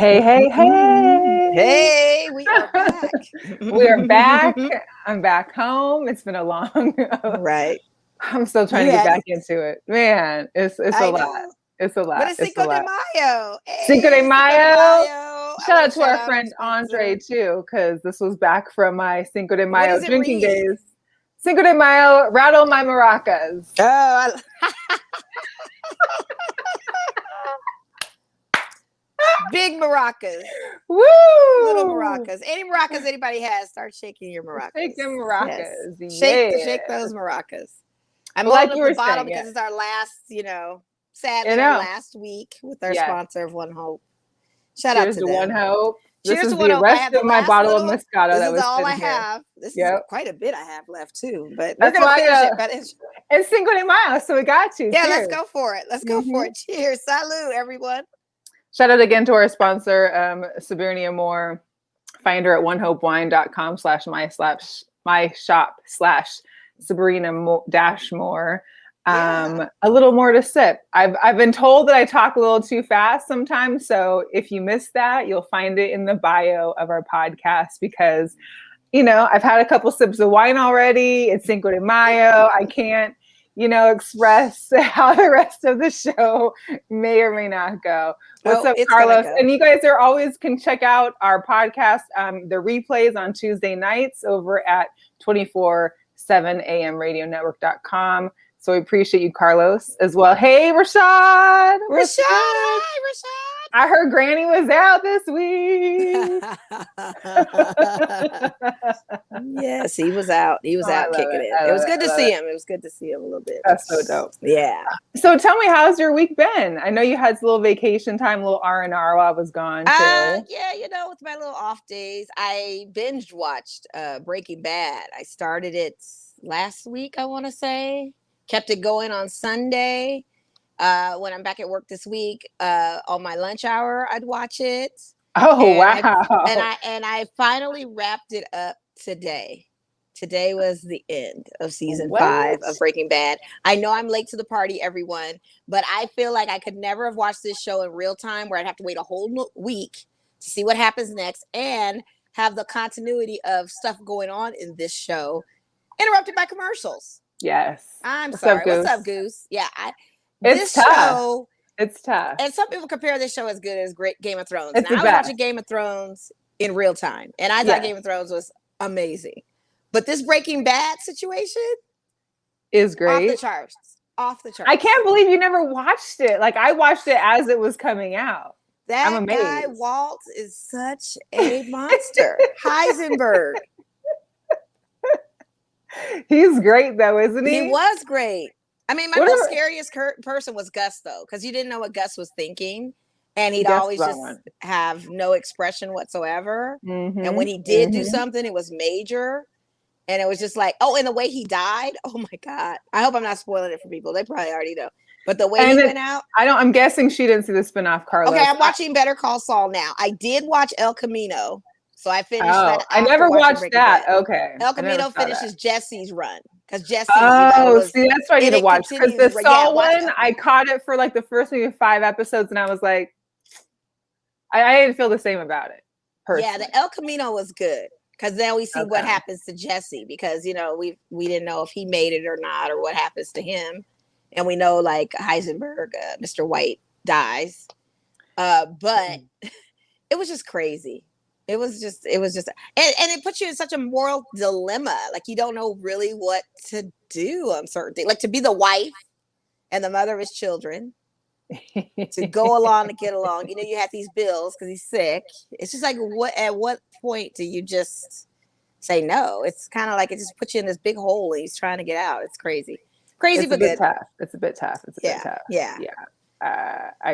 Hey, hey, hey. Hey, we are back. We are back. I'm back home. It's been a long Right. I'm still trying to get back into it. Man, it's a lot. It's a lot. But it's Cinco de Mayo. Hey, Cinco de Mayo. Shout out to our friend Spencer. Andre too, because this was back from my Cinco de Mayo drinking days. Cinco de Mayo, rattle my maracas. Oh, big maracas. Woo! Little maracas. Any maracas anybody has, start shaking your maracas. Shake them maracas. Yes. Yeah. Shake those maracas. I'm like up the bottle because it's our last, sadly our last week with our sponsor of One Hope. Shout out to them. One Hope. Cheers this is to One the Hope. rest of my bottle of Moscato. This is all I have. This is quite a bit I have left too, but we're gonna finish it. But it's Cinco de Mayo, so we got to. Yeah, let's go for it. Let's go for it. Cheers. Salud, everyone. Shout out again to our sponsor, Sabrina Moore. Find her at onehopewine.com/myshop/Sabrina-Moore. A little more to sip. I've been told that I talk a little too fast sometimes. So if you missed that, you'll find it in the bio of our podcast because, I've had a couple sips of wine already. It's Cinco de Mayo. I can't, express how the rest of the show may or may not go. What's up, Carlos? And you guys always can check out our podcast, the replays on Tuesday nights over at 247amradionetwork.com. So we appreciate you, Carlos, as well. Hey, Rashad. I heard Granny was out this week. Yes, he was out. He was out kicking it. It was good to see him. It was good to see him a little bit. That's so dope. Yeah. So tell me, how's your week been? I know you had a little vacation time, a little R&R while I was gone, too. Yeah, with my little off days, I binge watched Breaking Bad. I started it last week, I want to say. Kept it going on Sunday. When I'm back at work this week, on my lunch hour, I'd watch it. Oh, wow. And I finally wrapped it up today. Today was the end of season 5 of Breaking Bad. I know I'm late to the party, everyone, but I feel like I could never have watched this show in real time where I'd have to wait a whole week to see what happens next and have the continuity of stuff going on in this show interrupted by commercials. Yes. I'm sorry. What's up, Goose? Yeah. It's tough. It's tough. And some people compare this show as good as Game of Thrones. And I was watching Game of Thrones in real time. And I thought Game of Thrones was amazing. But this Breaking Bad situation is great. Off the charts. I can't believe you never watched it. Like, I watched it as it was coming out. That guy, Walt, is such a monster. Heisenberg. He's great, though, isn't he? He was great. I mean, my most scariest person was Gus, though, because you didn't know what Gus was thinking. And he'd always just have no expression whatsoever. And when he did do something, it was major. And it was just like, and the way he died. Oh, my God. I hope I'm not spoiling it for people. They probably already know. But the way he went out. I'm guessing she didn't see the spinoff, Carlos. Okay, I'm watching Better Call Saul now. I did watch El Camino. So I finished that. I never watched that. Okay. El Camino finishes Jesse's run because Jesse. See, that's why I need to watch because the Saul one, I caught it for like the first maybe 5 episodes, and I was like, I didn't feel the same about it. Personally. Yeah, the El Camino was good because then we see what happens to Jesse because we didn't know if he made it or not or what happens to him, and we know like Heisenberg, Mr. White dies, but it was just crazy. It was just, and it puts you in such a moral dilemma. Like you don't know really what to do on certain things. Like to be the wife and the mother of his children, to go along to get along. You have these bills because he's sick. It's just like, at what point do you just say no? It's kind of like it just puts you in this big hole and he's trying to get out. It's crazy, but good. It's a bit tough. Yeah.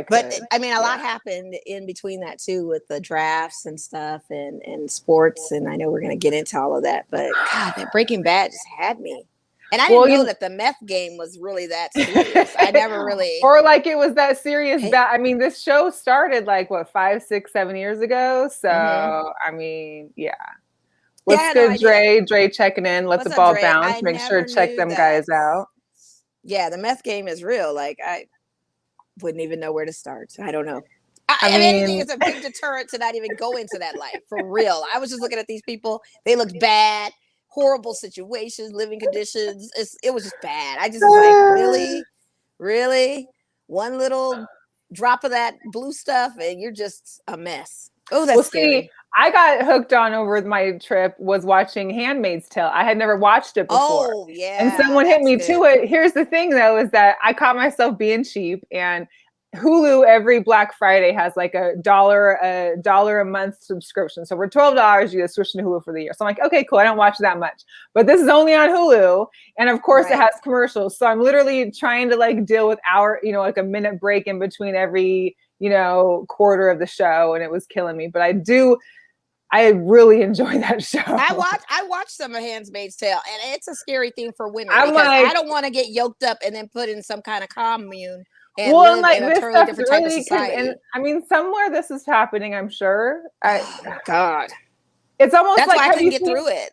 But I mean, a lot happened in between that too, with the drafts and stuff and sports. And I know we're going to get into all of that, but God, that Breaking Bad just had me. And I didn't know that the meth game was really that serious. I never really. Or like it was that serious. I mean, this show started like 5, 6, 7 years ago. So, I mean, yeah. What's good, Dre? Dre checking in. Let the ball bounce. Make sure to check them guys out. Yeah, the meth game is real. Like, I wouldn't even know where to start. I don't know. If anything, it's a big deterrent to not even go into that life for real. I was just looking at these people; they looked bad, horrible situations, living conditions. It was just bad. I just was like, really, one little drop of that blue stuff, and you're just a mess. Oh, that's scary. See, I got hooked on over my trip was watching Handmaid's Tale. I had never watched it before. Oh, yeah. And someone hit me to it. Here's the thing, though, is that I caught myself being cheap, and Hulu every Black Friday has like $1 a month subscription. So for $12, you get switch to Hulu for the year. So I'm like, okay, cool. I don't watch that much, but this is only on Hulu, and of course it has commercials. So I'm literally trying to like deal with like a minute break in between every quarter of the show, and it was killing me. But I really enjoy that show. I watched some of Handmaid's Tale, and it's a scary thing for women because I don't want to get yoked up and then put in some kind of commune. And live in a totally different type of society. And I mean, somewhere this is happening, I'm sure. God, it's almost that's like why I couldn't get through it.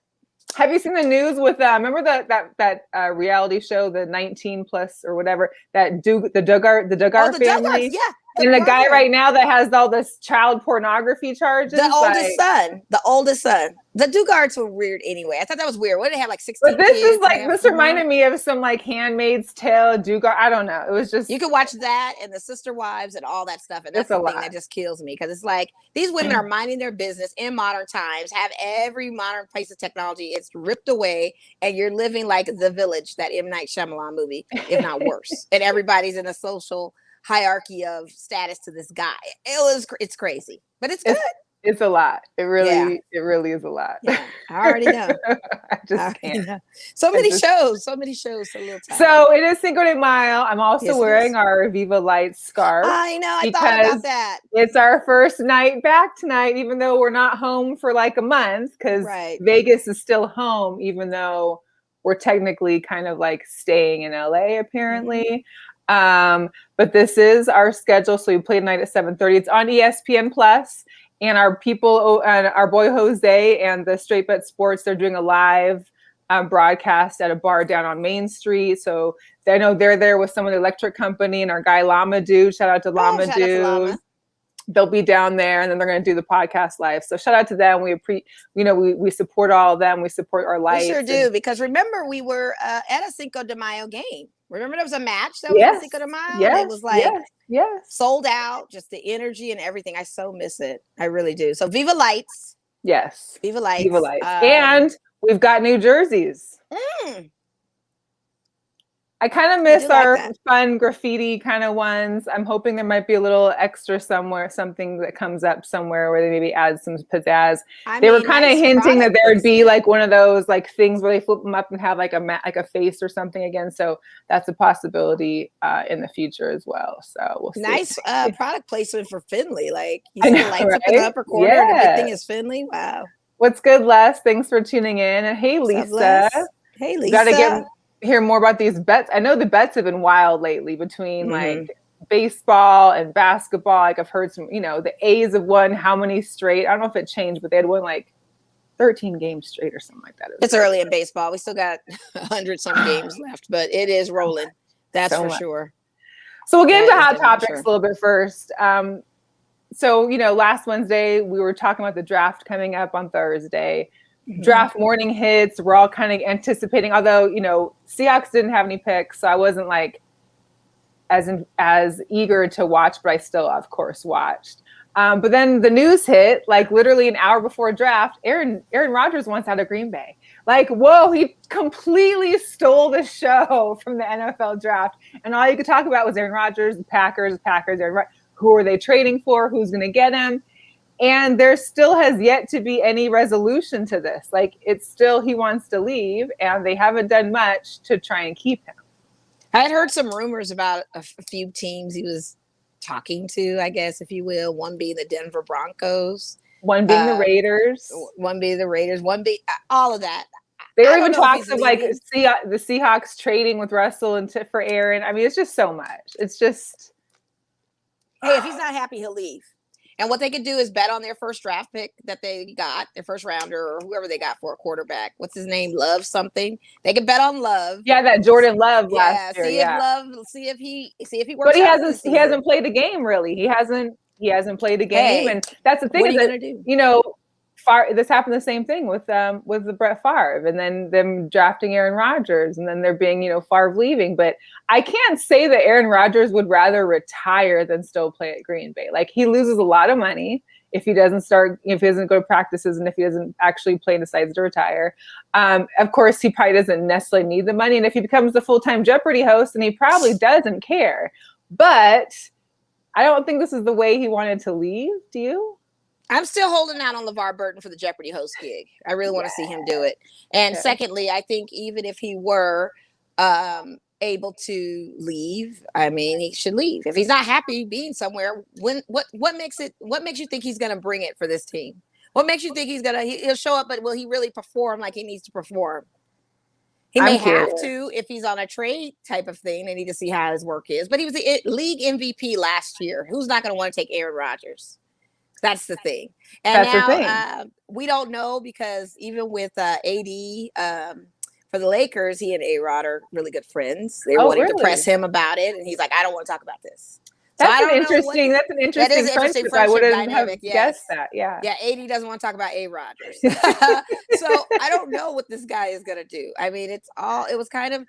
Have you seen the news with remember that reality show, the 19 plus or whatever, the Duggar family? Duggars, yeah. And the guy right now that has all this child pornography charges. The oldest son. The Duggards were weird anyway. I thought that was weird. What did they have, like 16 But this kids? is like, this reminded me of some like Handmaid's Tale, Duggar. I don't know. It was just. You could watch that and the Sister Wives and all that stuff. And that's the thing that just kills me, because it's like these women are minding their business in modern times, have every modern piece of technology. It's ripped away, and you're living like The Village, that M. Night Shyamalan movie, if not worse. And everybody's in a social hierarchy of status to this guy. It's crazy, but it's good. It's a lot. It really is a lot. Yeah, I already know. I just can't. So many shows, so little time. So it is Cinco de Mayo. I'm also wearing our Viva Lights scarf. I know. I thought about that. It's our first night back tonight, even though we're not home for like a month, because Vegas is still home, even though we're technically kind of like staying in LA apparently. But this is our schedule. So we play tonight at 7:30. It's on ESPN Plus, and our people and our boy Jose and the Straight Bet Sports, they're doing a live broadcast at a bar down on Main Street. So I know they're there with some of the electric company and our guy Llama Dude. Shout out to Llama Dude. They'll be down there, and then they're going to do the podcast live. So shout out to them. We support all of them. We support our lights. We sure do, because remember we were at a Cinco de Mayo game. Remember there was a match that was at Cinco de Mayo? Yes, it was like sold out, just the energy and everything. I so miss it. I really do. So Viva Lights. Yes. Viva Lights. Viva Lights. And we've got new jerseys. I kind of miss our fun graffiti kind of ones. I'm hoping there might be a little extra somewhere, something that comes up somewhere where they maybe add some pizzazz. They were kind of hinting that there would be like one of those like things where they flip them up and have like a face or something again. So that's a possibility in the future as well. So we'll see. Nice product placement for Finley. Like you see the lights up in the upper corner and everything is Finley. Wow. What's good, Les? Thanks for tuning in. And hey, Lisa. Hey, Lisa. Gotta hear more about these bets. I know the bets have been wild lately between like baseball and basketball. Like I've heard some, the A's have won how many straight? I don't know if it changed, but they had won like 13 games straight or something like that. It's early in baseball. We still got 100 some games left, but it is rolling. That's for sure. So we'll get into hot topics a little bit first. So, last Wednesday we were talking about the draft coming up on Thursday. Draft morning hits. We're all kind of anticipating, although, SeahAwks didn't have any picks. So I wasn't like as eager to watch, but I still, of course, watched. But then the news hit, like literally an hour before draft, Aaron Rodgers wants out of Green Bay. Like, whoa, he completely stole the show from the NFL draft. And all you could talk about was Aaron Rodgers, the Packers, who are they trading for? Who's going to get him? And there still has yet to be any resolution to this. Like, it's still, he wants to leave, and they haven't done much to try and keep him. I had heard some rumors about a few teams he was talking to, I guess, if you will. One being the Denver Broncos. One being the Raiders. One being the Raiders. One being all of that. There were even talks of like the Seahawks trading with Russell and for Aaron. I mean, it's just so much. It's just. Hey, if he's not happy, he'll leave. And what they could do is bet on their first draft pick that they got, their first rounder, or whoever they got for a quarterback. What's his name? Love something. They could bet on Love. Yeah, that Jordan Love last year. See if he works. But he hasn't played a game really. He hasn't. He hasn't played a game, Hey, and that's the thing. what are Is you that, gonna do? you know, this happened the same thing with the Brett Favre, and then them drafting Aaron Rodgers, and then there being, you know, Favre leaving. But I can't say that Aaron Rodgers would rather retire than still play at Green Bay. Like, he loses a lot of money if he doesn't start, if he doesn't go to practices, and if he doesn't actually play and decides to retire. Of course, he probably doesn't necessarily need the money, and if he becomes the full-time Jeopardy host, then he probably doesn't care. But I don't think this is the way he wanted to leave. Do you? I'm still holding out on LeVar Burton for the Jeopardy host gig. I really want to see him do it. And secondly, I think even if he were able to leave, I mean, he should leave. If he's not happy being somewhere, what makes you think he's going to bring it for this team? What makes you think he'll show up, but will he really perform like he needs to perform? He may have to if he's on a trade type of thing. They need to see how his work is. But he was the league MVP last year. Who's not going to want to take Aaron Rodgers? That's the thing. And now we don't know, because even with AD for the Lakers, he and A-Rod are really good friends. They wanted to press him about it, and he's like, I don't want to talk about this. That's an interesting friendship. I wouldn't have guessed that. Yeah. Yeah. AD doesn't want to talk about A-Rodgers. So I don't know what this guy is going to do. I mean, it was kind of,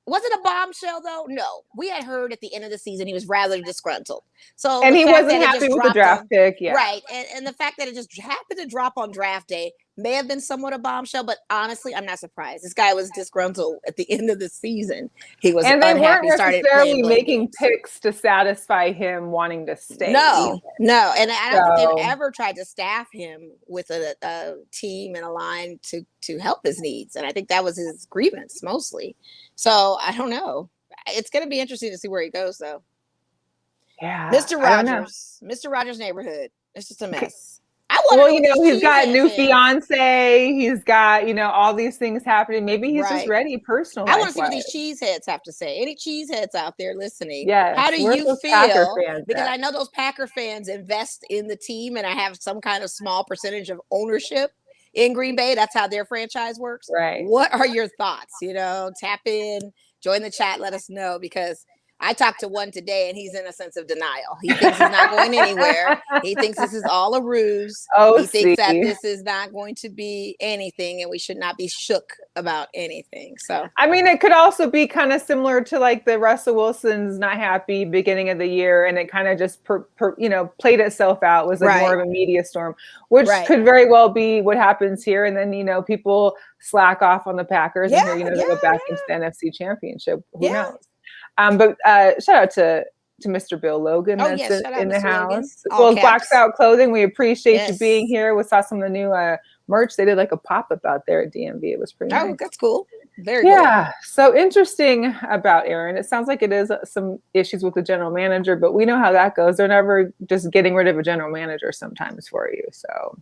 was it a bombshell though? No, we had heard at the end of the season he was rather disgruntled. So, and he wasn't happy with the draft pick, right? And the fact that it just happened to drop on draft day may have been somewhat a bombshell, but honestly, I'm not surprised. This guy was disgruntled at the end of the season. He was and they unhappy, weren't necessarily making picks to satisfy him wanting to stay. No, and I don't think they've ever tried to staff him with a team and a line to help his needs, and I think that was his grievance mostly. So I don't know. It's going to be interesting to see where he goes, though. Yeah, Mr. Rogers' neighborhood. It's just a mess. He's got a new fiance. He's got, all these things happening. Maybe he's just ready personally. I want to see what these cheeseheads have to say. Any cheeseheads out there listening? Yes. How do you feel? Because I know those Packer fans invest in the team, and I have some kind of small percentage of ownership in Green Bay. That's how their franchise works. Right. What are your thoughts? Tap in, join the chat, let us know, because I talked to one today, and he's in a sense of denial. He thinks he's not going anywhere. He thinks this is all a ruse. He thinks that this is not going to be anything, and we should not be shook about anything. So, I mean, it could also be kind of similar to like the Russell Wilson's not happy beginning of the year, and it kind of just played itself out. It was like more of a media storm, which could very well be what happens here. And then people slack off on the Packers, and they go back into the NFC Championship. Who knows? But shout out to Mr. Bill Logan that's in the house. Well, Box Out Clothing, we appreciate you being here. We saw some of the new merch. They did like a pop-up out there at DMV. It was pretty nice. That's cool. Very cool. So interesting about Aaron. It sounds like it is some issues with the general manager, but we know how that goes. They're never just getting rid of a general manager sometimes for you. So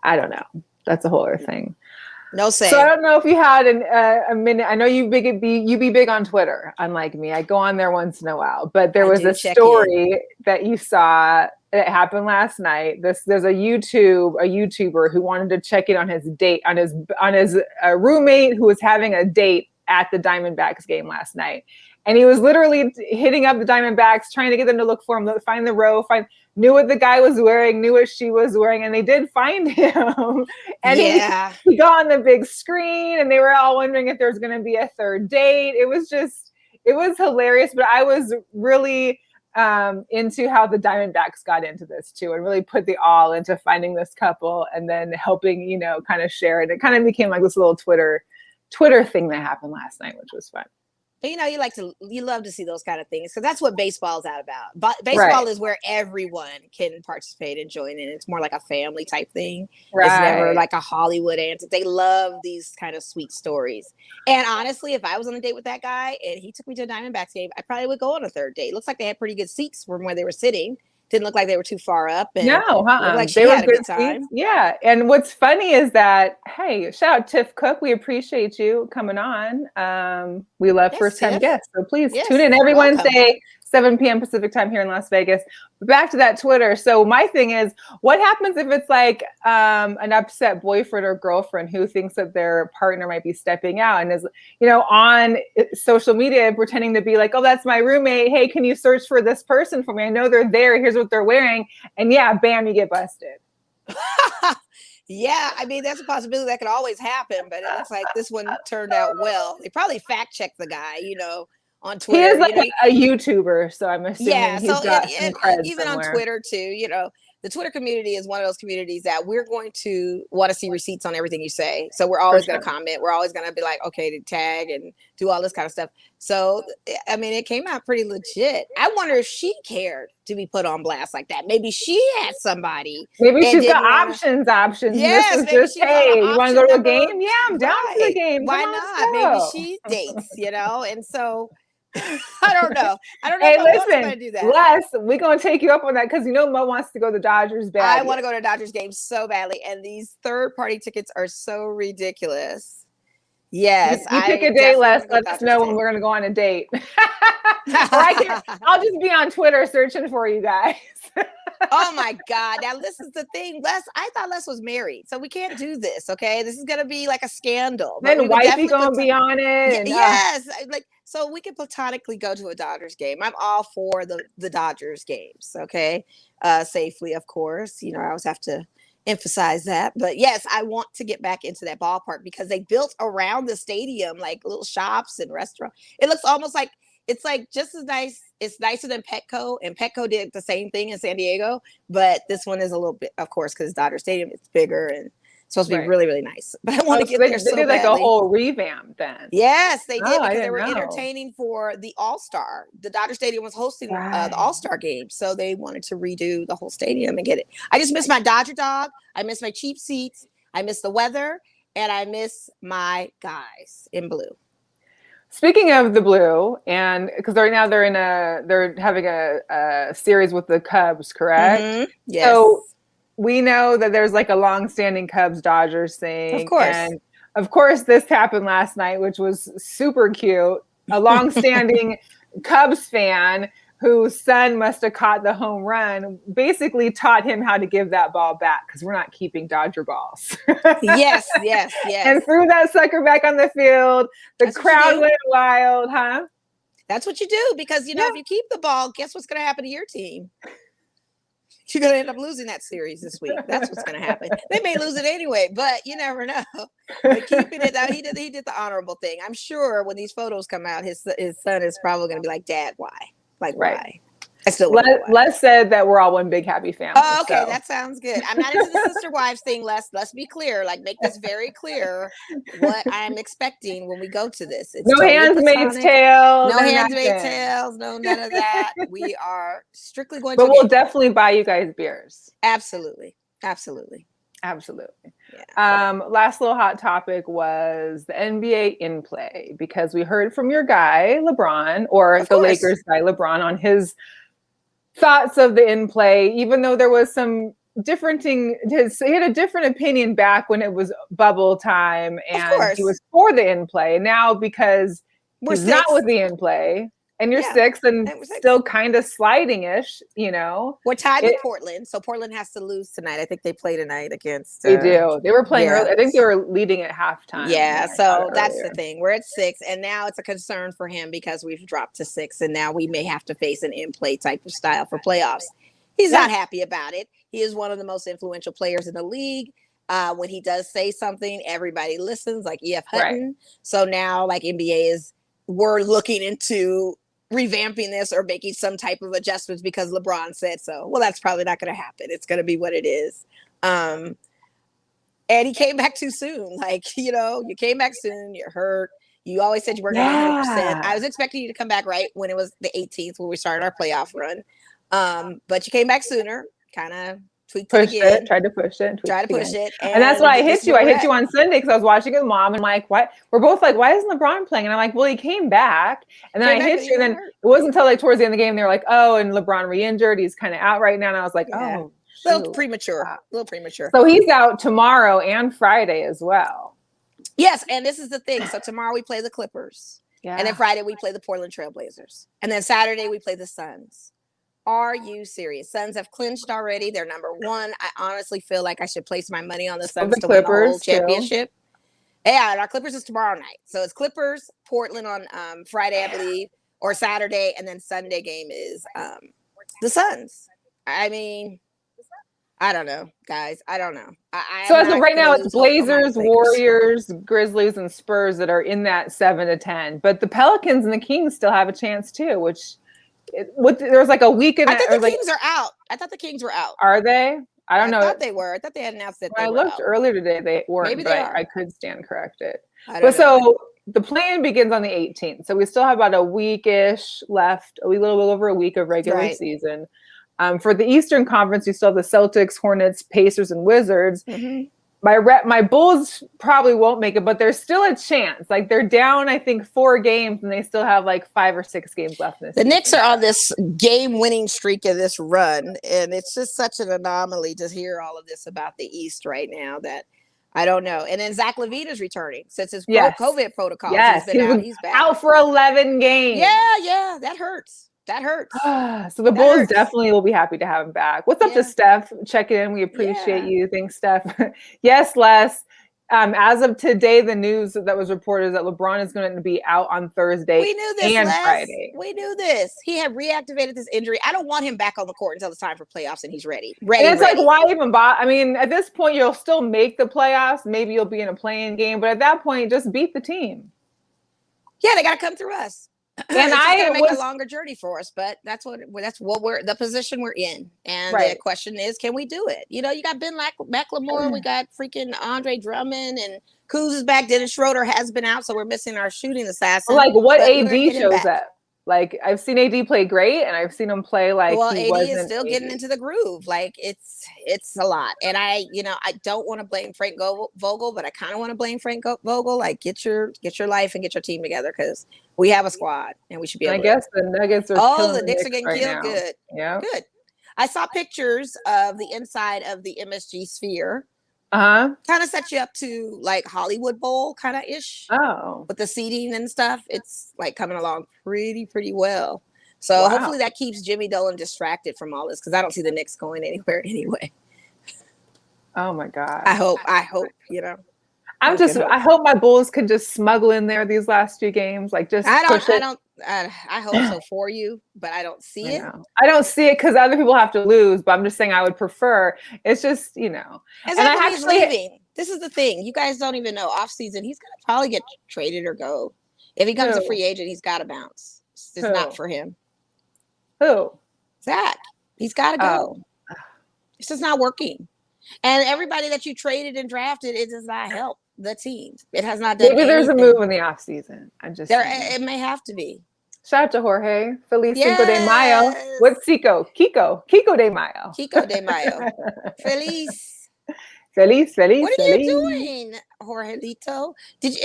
I don't know. That's a whole other thing. No say. So I don't know if you had a minute. I know you be big on Twitter, unlike me. I go on there once in a while, but there was a story that you saw. It happened last night. There's a YouTuber who wanted to check in on his date, on his roommate who was having a date at the Diamondbacks game last night. And he was literally hitting up the Diamondbacks, trying to get them to look for him, find the row, knew what the guy was wearing, knew what she was wearing, and they did find him. And he got on the big screen, and they were all wondering if there was going to be a third date. It was hilarious, but I was really into how the Diamondbacks got into this too, and really put the all into finding this couple and then helping, kind of share it. It kind of became like this little Twitter thing that happened last night, which was fun. But you love to see those kind of things, because that's what baseball is out about. But baseball is where everyone can participate and join in. It's more like a family type thing. It's never like a Hollywood antic. They love these kind of sweet stories. And honestly, if I was on a date with that guy and he took me to a Diamondbacks game, I probably would go on a third date. It looks like they had pretty good seats from where they were sitting. Didn't look like they were too far up. And like they were good time. Yeah. And what's funny is that, hey, shout out Tiff Cook. We appreciate you coming on. We love first-time guests. So please tune in every Wednesday, 7 p.m. Pacific time here in Las Vegas. Back to that Twitter. So my thing is, what happens if it's like an upset boyfriend or girlfriend who thinks that their partner might be stepping out and is, on social media pretending to be like, oh, that's my roommate. Hey, can you search for this person for me? I know they're there. Here's what they're wearing. And yeah, bam, you get busted. Yeah, I mean, that's a possibility that could always happen, but it looks like this one turned out well. They probably fact checked the guy, on Twitter. He is like a YouTuber, so I'm assuming he's got some cred even somewhere. On Twitter too, the Twitter community is one of those communities that we're going to want to see receipts on everything you say. So we're always going to comment. We're always going to be like, okay, to tag and do all this kind of stuff. So, I mean, it came out pretty legit. I wonder if she cared to be put on blast like that. Maybe she had somebody. Maybe she's got options. Yes, this is just, hey, you want to go to a game? Yeah, I'm down for the game. Why not? Maybe she dates, and so I don't know. Hey, if I'm going to do that. Les, we're going to take you up on that because Mo wants to go to the Dodgers bad. I want to go to Dodgers games so badly, and these third-party tickets are so ridiculous. Yes, you pick a day, Les. Let us know when we're going to go on a date. I'll just be on Twitter searching for you guys. Oh my God. Now this is the thing. I thought Les was married. So we can't do this. Okay. This is going to be like a scandal. Then wifey going to be on it. Yes. So we can platonically go to a Dodgers game. I'm all for the Dodgers games. Okay. Safely, of course. I always have to emphasize that. But yes, I want to get back into that ballpark because they built around the stadium like little shops and restaurants. It looks almost like it's like just as nice. It's nicer than Petco, and Petco did the same thing in San Diego, but this one is a little bit, of course, because Dodger Stadium, it's bigger and supposed to be really, really nice. But I want to get there so badly. They did like a whole revamp then. Yes, they did because they were entertaining for the All-Star. The Dodger Stadium was hosting the All-Star game, so they wanted to redo the whole stadium and get it. I just miss my Dodger dog. I miss my cheap seats. I miss the weather, and I miss my guys in blue. Speaking of the blue, and because right now they're having a series with the Cubs, correct? Mm-hmm. Yes. So we know that there's like a long-standing Cubs-Dodgers thing. Of course. And of course, this happened last night, which was super cute. A long-standing Cubs fan whose son must have caught the home run, basically taught him how to give that ball back because we're not keeping Dodger balls. Yes. And threw that sucker back on the field. The crowd went wild, huh? That's what you do because, if you keep the ball, guess what's going to happen to your team? You're going to end up losing that series this week. That's what's going to happen. They may lose it anyway, but you never know. But keeping it down, he did the honorable thing. I'm sure when these photos come out, his son is probably going to be like, Dad, why? Like, why? I still Les said that we're all one big happy family. Oh, okay. So. That sounds good. I'm not into the sister wives thing, Les. Let's be clear. Like, make this very clear what I'm expecting when we go to this. It's no handmaid's tale. No handmaid's tales. No, none of that. We are strictly going to. But we'll definitely buy you guys beers. Absolutely. Yeah. Last little hot topic was the NBA in play because we heard from your guy, LeBron, or the Lakers guy, LeBron, on his thoughts of the in play, even though there was some he had a different opinion back when it was bubble time and he was for the in play. Now because he's not with the in play and you're 6 and still kind of sliding-ish, We're tied with Portland, so Portland has to lose tonight. I think they play tonight against. They do. They were playing early. I think they were leading at halftime. Yeah, so that's the thing. We're at 6, and now it's a concern for him because we've dropped to 6, and now we may have to face an in-play type of style for playoffs. He's not happy about it. He is one of the most influential players in the league. When he does say something, everybody listens, like E.F. Hutton. Right. So now, like we're looking into revamping this or making some type of adjustments because LeBron said so. Well, that's probably not going to happen. It's going to be what it is. And he came back too soon. Like, you came back soon. You're hurt. You always said you weren't 100%. I was expecting you to come back right when it was the 18th when we started our playoff run. But you came back sooner, kind of tweaked it again. Tried to push it. And that's why I hit you. I hit you on Sunday because I was watching with Mom and like, what? We're both like, why isn't LeBron playing? And I'm like, well, he came back. And then I hit you. And then it wasn't until like towards the end of the game, they were like, oh, and LeBron re-injured. He's kind of out right now. And I was like, oh, a little premature. So he's out tomorrow and Friday as well. Yes. And this is the thing. So tomorrow we play the Clippers. Yeah. And then Friday we play the Portland Trailblazers. And then Saturday we play the Suns. Are you serious? Suns have clinched already. They're number one. I honestly feel like I should place my money on the Suns to win the whole championship. Too. Yeah, and our Clippers is tomorrow night. So it's Clippers, Portland on Friday, I believe, or Saturday, and then Sunday game is the Suns. I mean, I don't know, guys. I don't know. So as of right now, it's Blazers, Warriors, Grizzlies, and Spurs that are in that 7 to 10. But the Pelicans and the Kings still have a chance too, which there was like a week and I think the Kings are out. I thought the Kings were out. Are they? I don't know. I thought they were. I thought they had announced that they were. I looked earlier today. They weren't. Maybe they are. I could stand corrected. But so the plan begins on the 18th. So we still have about a weekish left, a little over a week of regular season. For the Eastern Conference, you still have the Celtics, Hornets, Pacers, and Wizards. Mm-hmm. My Bulls probably won't make it, but there's still a chance. Like they're down, I think, 4 games, and they still have like 5 or 6 games left in this season. Knicks are on this game-winning streak of this run, and it's just such an anomaly to hear all of this about the East right now that I don't know. And then Zach LaVine is returning since his COVID protocol. Yes, he's back out for 11 games. Yeah, that hurts. That hurts. So the Bulls definitely will be happy to have him back. What's up to Steph? Checking in. We appreciate you. Thanks, Steph. Yes, Les. As of today, the news that was reported is that LeBron is going to be out on Thursday and Friday. We knew this. He had reactivated this injury. I don't want him back on the court until it's time for playoffs and he's ready. And it's like, why even bother? I mean, at this point, you'll still make the playoffs. Maybe you'll be in a playing game. But at that point, just beat the team. Yeah, they got to come through us. And I make a longer journey for us, but that's what we're the position we're in. And the question is, can we do it? You know, you got Ben McLemore, we got freaking Andre Drummond, and Kuz is back. Dennis Schroeder has been out, so we're missing our shooting assassin. Like what AD shows up. Like I've seen AD play great, and I've seen him play like AD is still getting into the groove. Like it's a lot, and I don't want to blame Frank Vogel, but I kind of want to blame Frank Vogel. Like get your life and get your team together because we have a squad and we should be able I guess the Nuggets are the Knicks are getting killed. Now. Good. Yeah. Good. I saw pictures of the inside of the MSG Sphere. Kind of set you up to like Hollywood Bowl kind of ish. Oh. With the seating and stuff. It's like coming along pretty well. So hopefully that keeps Jimmy Dolan distracted from all this because I don't see the Knicks going anywhere anyway. Oh my God. I hope, I hope my Bulls could just smuggle in there these last 2 games. Like just I hope so for you, but I don't see it. I don't see it because other people have to lose, but I'm just saying I would prefer. It's just, And he's leaving. This is the thing. You guys don't even know. Off season, he's gonna probably get traded or go. If he becomes a free agent, he's gotta bounce. It's not for him. Who? Zach. He's gotta go. It's just not working. And everybody that you traded and drafted, it does not help the team. It has not done Maybe there's a move in the offseason. It may have to be. Shout out to Jorge. Feliz Cinco de Mayo. What's Kiko de Mayo. Kiko de Mayo. Feliz. Feliz. What are you doing, Jorgelito?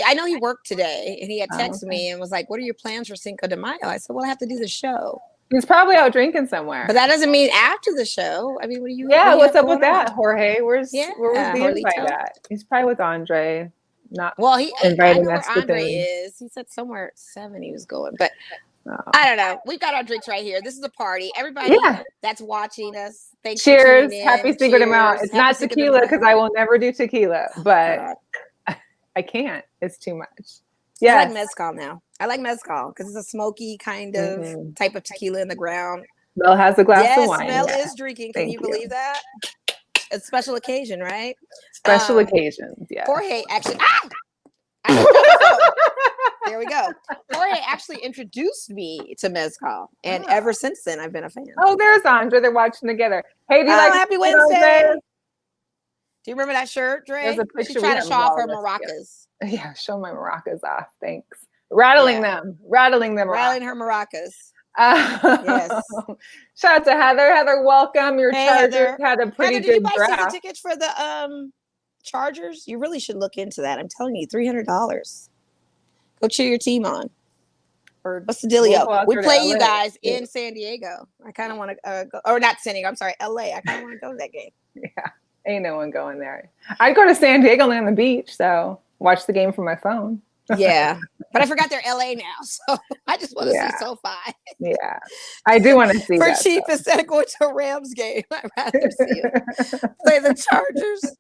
I know he worked today and he had texted me and was like, what are your plans for Cinco de Mayo? I said, well, I have to do the show. He's probably out drinking somewhere. But that doesn't mean after the show. I mean, what are you? Yeah, what's up with that, Jorge? Where's the Jorgelito. invite at? He's probably with Andre. He inviting us where Andre is. He said somewhere at 7 he was going, but I don't know. We've got our drinks right here. This is a party. Everybody that's watching us, thanks. Cheers! Happy Cinco de Mayo. It's not tequila because I will never do tequila, but I can't. It's too much. Yeah, I like mezcal now. I like mezcal because it's a smoky kind of type of tequila in the ground. Mel has a glass of wine. Mel is drinking. Can you believe that? It's a special occasion, right? Special occasions, yeah. Jorge actually. There we go. Jorge actually introduced me to mezcal, and ever since then, I've been a fan. Oh, there's Andre. They're watching together. Hey, do you like Happy Wednesday? Do you remember that shirt, Dre? There's a picture. She tried to show off her maracas. Yeah, show my maracas off. Thanks. Rattling them Rattling her maracas. Yes. Shout out to Heather. Heather, welcome. Your Chargers had a pretty good draft. Did you buy season tickets for the Chargers? You really should look into that. I'm telling you, $300. Go cheer your team on. What's the dealio? We play you guys in San Diego. I kind of want to go, or not San Diego. I'm sorry, LA. I kind of want to go to that game. Yeah, ain't no one going there. I'd go to San Diego and lay on the beach, so watch the game from my phone. Yeah, but I forgot they're LA now, so I just want to see SoFi. Yeah, I do want to see for that cheap instead of going to a Rams game. I'd rather see them play the Chargers.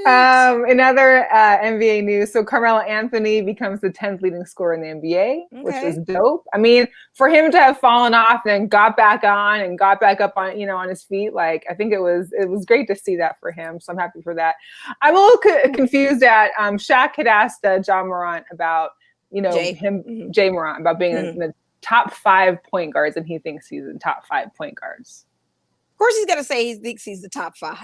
Another NBA news. So Carmelo Anthony becomes the 10th leading scorer in the NBA, which is dope. I mean, for him to have fallen off and got back on and got back up on, on his feet, like I think it was great to see that for him. So I'm happy for that. I'm a little confused at Shaq had asked John Morant about, Jay Morant about being in the top 5 point guards, and he thinks he's in top 5 point guards. Of course, he's gonna say he thinks he's the top 5.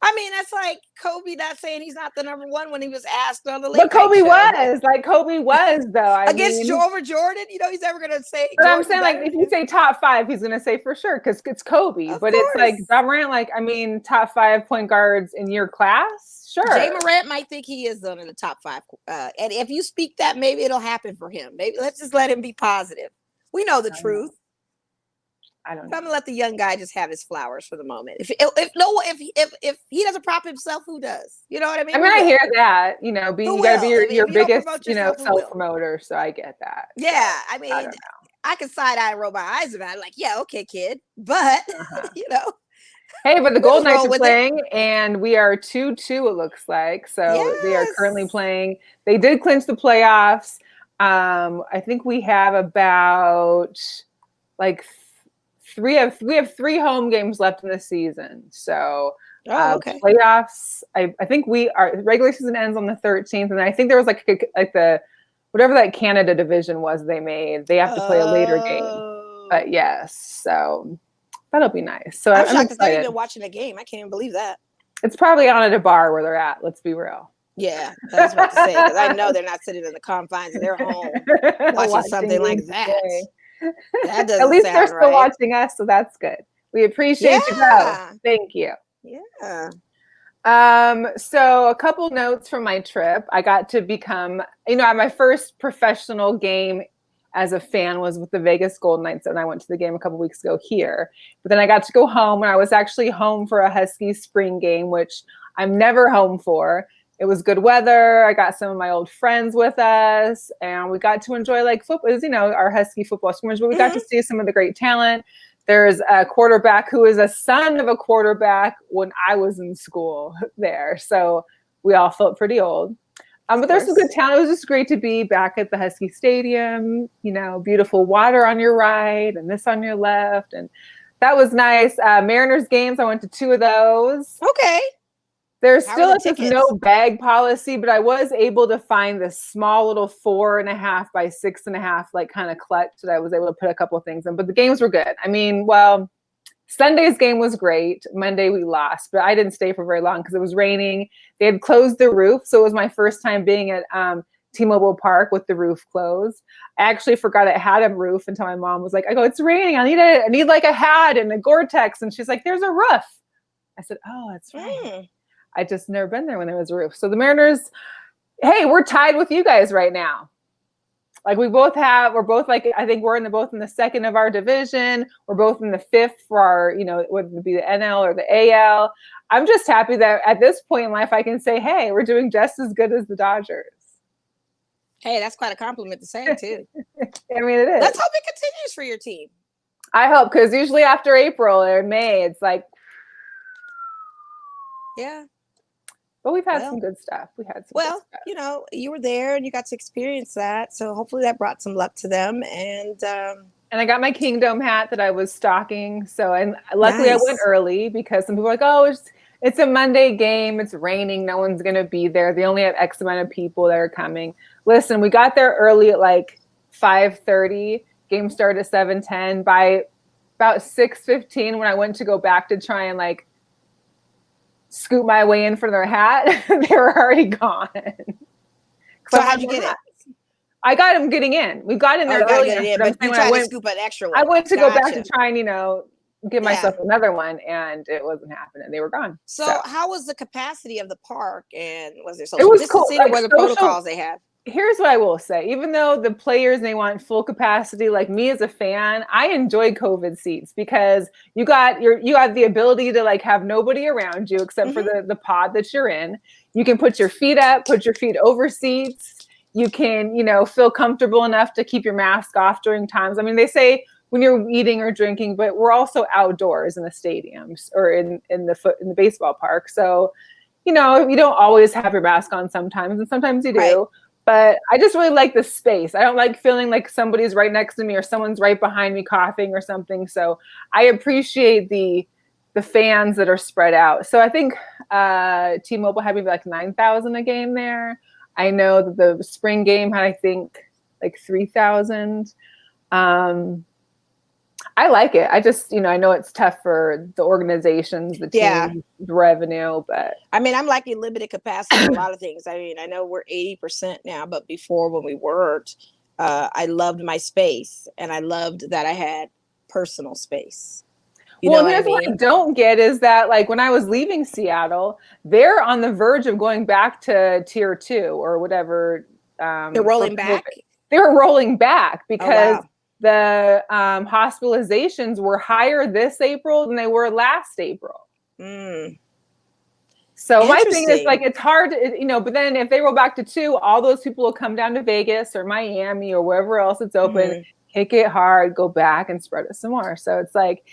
I mean, that's like Kobe not saying he's not the number 1 when he was asked on the late. But Kobe was though. Against over Jordan, he's never gonna say. But I'm saying, like, if you say top 5, he's gonna say for sure because it's Kobe. But it's like John Morant, like, I mean, top 5 point guards in your class, sure. Jay Morant might think he is one of the top 5, and if you speak that, maybe it'll happen for him. Maybe let's just let him be positive. We know the truth. I don't know. I'm gonna let the young guy just have his flowers for the moment. If he doesn't prop himself, who does? You know what I mean? I mean, I hear that. You gotta be your biggest, self promoter. So I get that. Yeah, I mean, I can side eye and roll my eyes about it. Like, yeah, okay, kid, but Hey, but the Golden Knights are playing, and we are 2-2. It looks like they are currently playing. They did clinch the playoffs. I think we have about like. We have 3 home games left in the season. So playoffs, I think our regular season ends on the 13th. And I think there was like the whatever that Canada division was they made. They have to play a later game. But yes, so that'll be nice. So I'm shocked because I've been watching a game. I can't even believe that. It's probably on at a bar where they're at. Let's be real. Yeah, I was about to say, because I know they're not sitting in the confines of their home watching something like that. That doesn't At least sound they're still right. watching us, so that's good. We appreciate you both. Thank you. Yeah. So a couple notes from my trip. I got to become, my first professional game as a fan was with the Vegas Golden Knights, and I went to the game a couple weeks ago here. But then I got to go home, and I was actually home for a Husky Spring game, which I'm never home for. It was good weather. I got some of my old friends with us, and we got to enjoy like football. It was, our Husky football scrimmage, but we got to see some of the great talent. There's a quarterback who is a son of a quarterback when I was in school there. So we all felt pretty old. But there's some good talent. It was just great to be back at the Husky Stadium, beautiful water on your right and this on your left. And that was nice. Mariners games, I went to 2 of those. Okay. There's still this no bag policy, but I was able to find this small little 4.5 by 6.5, like kind of clutch that I was able to put a couple of things in. But the games were good. I mean, Sunday's game was great. Monday we lost, but I didn't stay for very long because it was raining. They had closed the roof, so it was my first time being at T-Mobile Park with the roof closed. I actually forgot it had a roof until my mom was like, "I go, it's raining. I need like a hat and a Gore-Tex," and she's like, "There's a roof." I said, "Oh, that's right." I just never been there when there was a roof. So the Mariners, hey, we're tied with you guys right now. Like we're both like, I think we're both in the 2nd of our division. We're both in the 5th for our, whether it be the NL or the AL. I'm just happy that at this point in life, I can say, hey, we're doing just as good as the Dodgers. Hey, that's quite a compliment to say too. I mean, it is. Let's hope it continues for your team. I hope, because usually after April or May, it's like. Yeah. But we've had some good stuff. We had some good stuff. You were there and you got to experience that. So hopefully that brought some luck to them. And I got my Kingdom hat that I was stocking. So, and luckily I went early because some people are like, oh, it's a Monday game. It's raining. No one's going to be there. They only have X amount of people that are coming. Listen, we got there early at like 5:30. Game started at 7:10. By about 6:15, when I went to go back to try and like scoop my way in for their hat, they were already gone. So how'd you get it? I got them getting in. We got in there early. But you tried to scoop an extra one. I went to go back to try and, give myself another one, and it wasn't happening. They were gone. So how was the capacity of the park, and was there social distancing? What the protocols they have? here's what I will say. Even though the players, they want full capacity, like me as a fan, I enjoy COVID seats because you have the ability to like have nobody around you except for the pod that you're in. You can put your feet up, put your feet over seats. You can, feel comfortable enough to keep your mask off during times. I mean, they say when you're eating or drinking, but we're also outdoors in the stadiums or in the baseball park. So, you don't always have your mask on sometimes, and sometimes you do. Right. But I just really like the space. I don't like feeling like somebody's right next to me or someone's right behind me coughing or something. So I appreciate the fans that are spread out. So I think T-Mobile had maybe like 9,000 a game there. I know that the spring game had, I think, like 3,000. I like it. I just, I know it's tough for the organizations, the team, the revenue, but I mean, I'm liking limited capacity in a lot of things. I mean, I know we're 80% now, but before when we weren't, I loved my space and I loved that I had personal space. What I don't get is that, like, when I was leaving Seattle, they're on the verge of going back to tier 2 or whatever. They're rolling back. They were rolling back because the hospitalizations were higher this April than they were last April. So my thing is, like, it's hard, but then if they roll back to 2, all those people will come down to Vegas or Miami or wherever else it's open, kick it hard, go back and spread it some more. So it's like,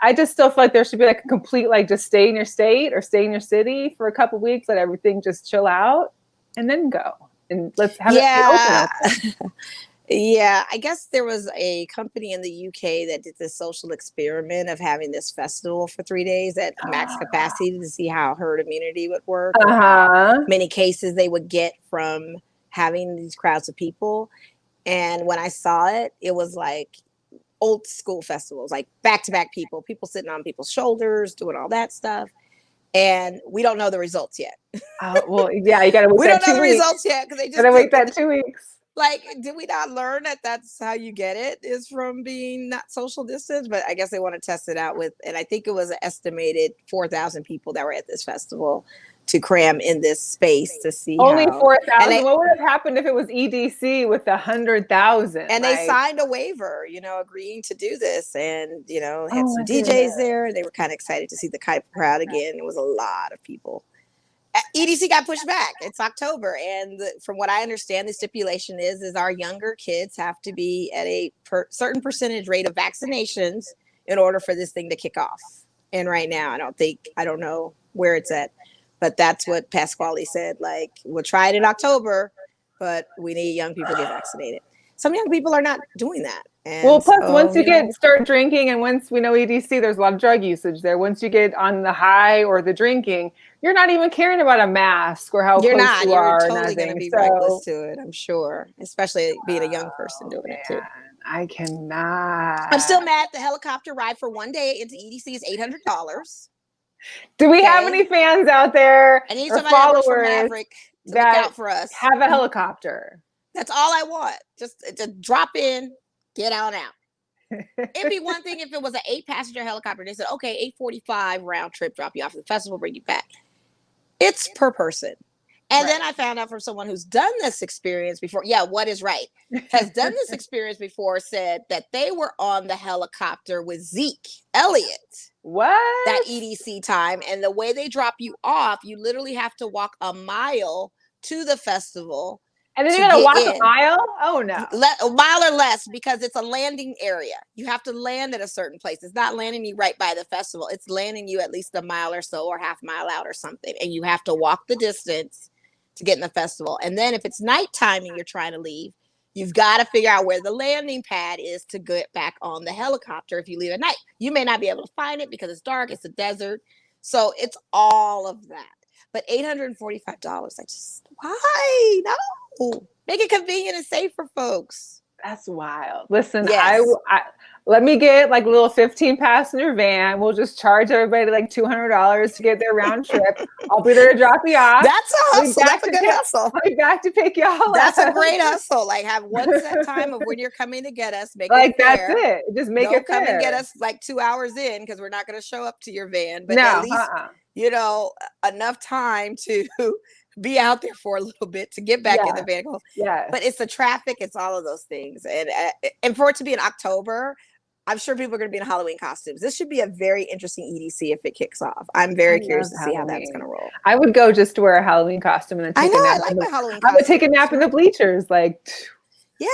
I just still feel like there should be like a complete, like, just stay in your state or stay in your city for a couple of weeks, let everything just chill out and then go. And let's have it open. Yeah, I guess there was a company in the UK that did this social experiment of having this festival for 3 days at max capacity to see how herd immunity would work, or how many cases they would get from having these crowds of people. And when I saw it, it was like old school festivals, like back-to-back people sitting on people's shoulders, doing all that stuff. And we don't know the results yet. You got to wait. We don't know the results yet because they just got to wait that 2 weeks. Like, did we not learn that that's how you get it, is from being not social distance? But I guess they want to test it out with, and I think it was an estimated 4,000 people that were at this festival to cram in this space to see. Only 4,000. What would have happened if it was EDC with 100,000? And they signed a waiver, agreeing to do this, and had some DJs there. They were kind of excited to see the crowd again. It was a lot of people. EDC got pushed back. It's October, and from what I understand, the stipulation is our younger kids have to be at a certain percentage rate of vaccinations in order for this thing to kick off. And right now, I don't know where it's at, but that's what Pasquale said. Like, we'll try it in October, but we need young people to get vaccinated. Some young people are not doing that. And plus, once you start drinking, and once we know EDC, there's a lot of drug usage there. Once you get on the high or the drinking, you're not even caring about a mask or how close you are. You're totally going to be reckless to it, I'm sure. Especially being a young person doing it too. I cannot. I'm still mad. The helicopter ride for 1 day into EDC is $800. Do we have any fans out there? I need somebody else from Maverick to look out for us. Have a helicopter. That's all I want. Just drop in, get out. It'd be one thing if it was an 8-passenger helicopter. They said, okay, $845 round trip, drop you off at the festival, bring you back. It's per person. And then I found out from someone who's done this experience before. Yeah, what is right? Has done this experience before, said that they were on the helicopter with Zeke Elliott. What? That EDC time. And the way they drop you off, you literally have to walk a mile to the festival. And then you gotta walk a mile? Oh no. A mile or less, because it's a landing area. You have to land at a certain place. It's not landing you right by the festival. It's landing you at least a mile or so, or half mile out or something. And you have to walk the distance to get in the festival. And then if it's nighttime and you're trying to leave, you've got to figure out where the landing pad is to get back on the helicopter if you leave at night. You may not be able to find it because it's dark, it's a desert. So it's all of that. But $845, why? No. Make it convenient and safe for folks. That's wild. Listen, I let me get like a little 15-passenger van. We'll just charge everybody like $200 to get their round trip. I'll be there to drop you off. That's a hustle. That's a good hustle. I'll be back to pick y'all up. That's a great hustle. Like, have one set time of when you're coming to get us. Make like it fair. That's it. Just make it fair. Come and get us like 2 hours in, because we're not going to show up to your van. But at least enough time to be out there for a little bit to get back in the vehicle. Yeah. But it's the traffic, it's all of those things. And for it to be in October, I'm sure people are going to be in Halloween costumes. This should be a very interesting EDC if it kicks off. I'm very curious to see how that's going to roll. I would go just to wear a Halloween costume and then take a nap. I like my Halloween costume. I would take a nap in the bleachers. Like,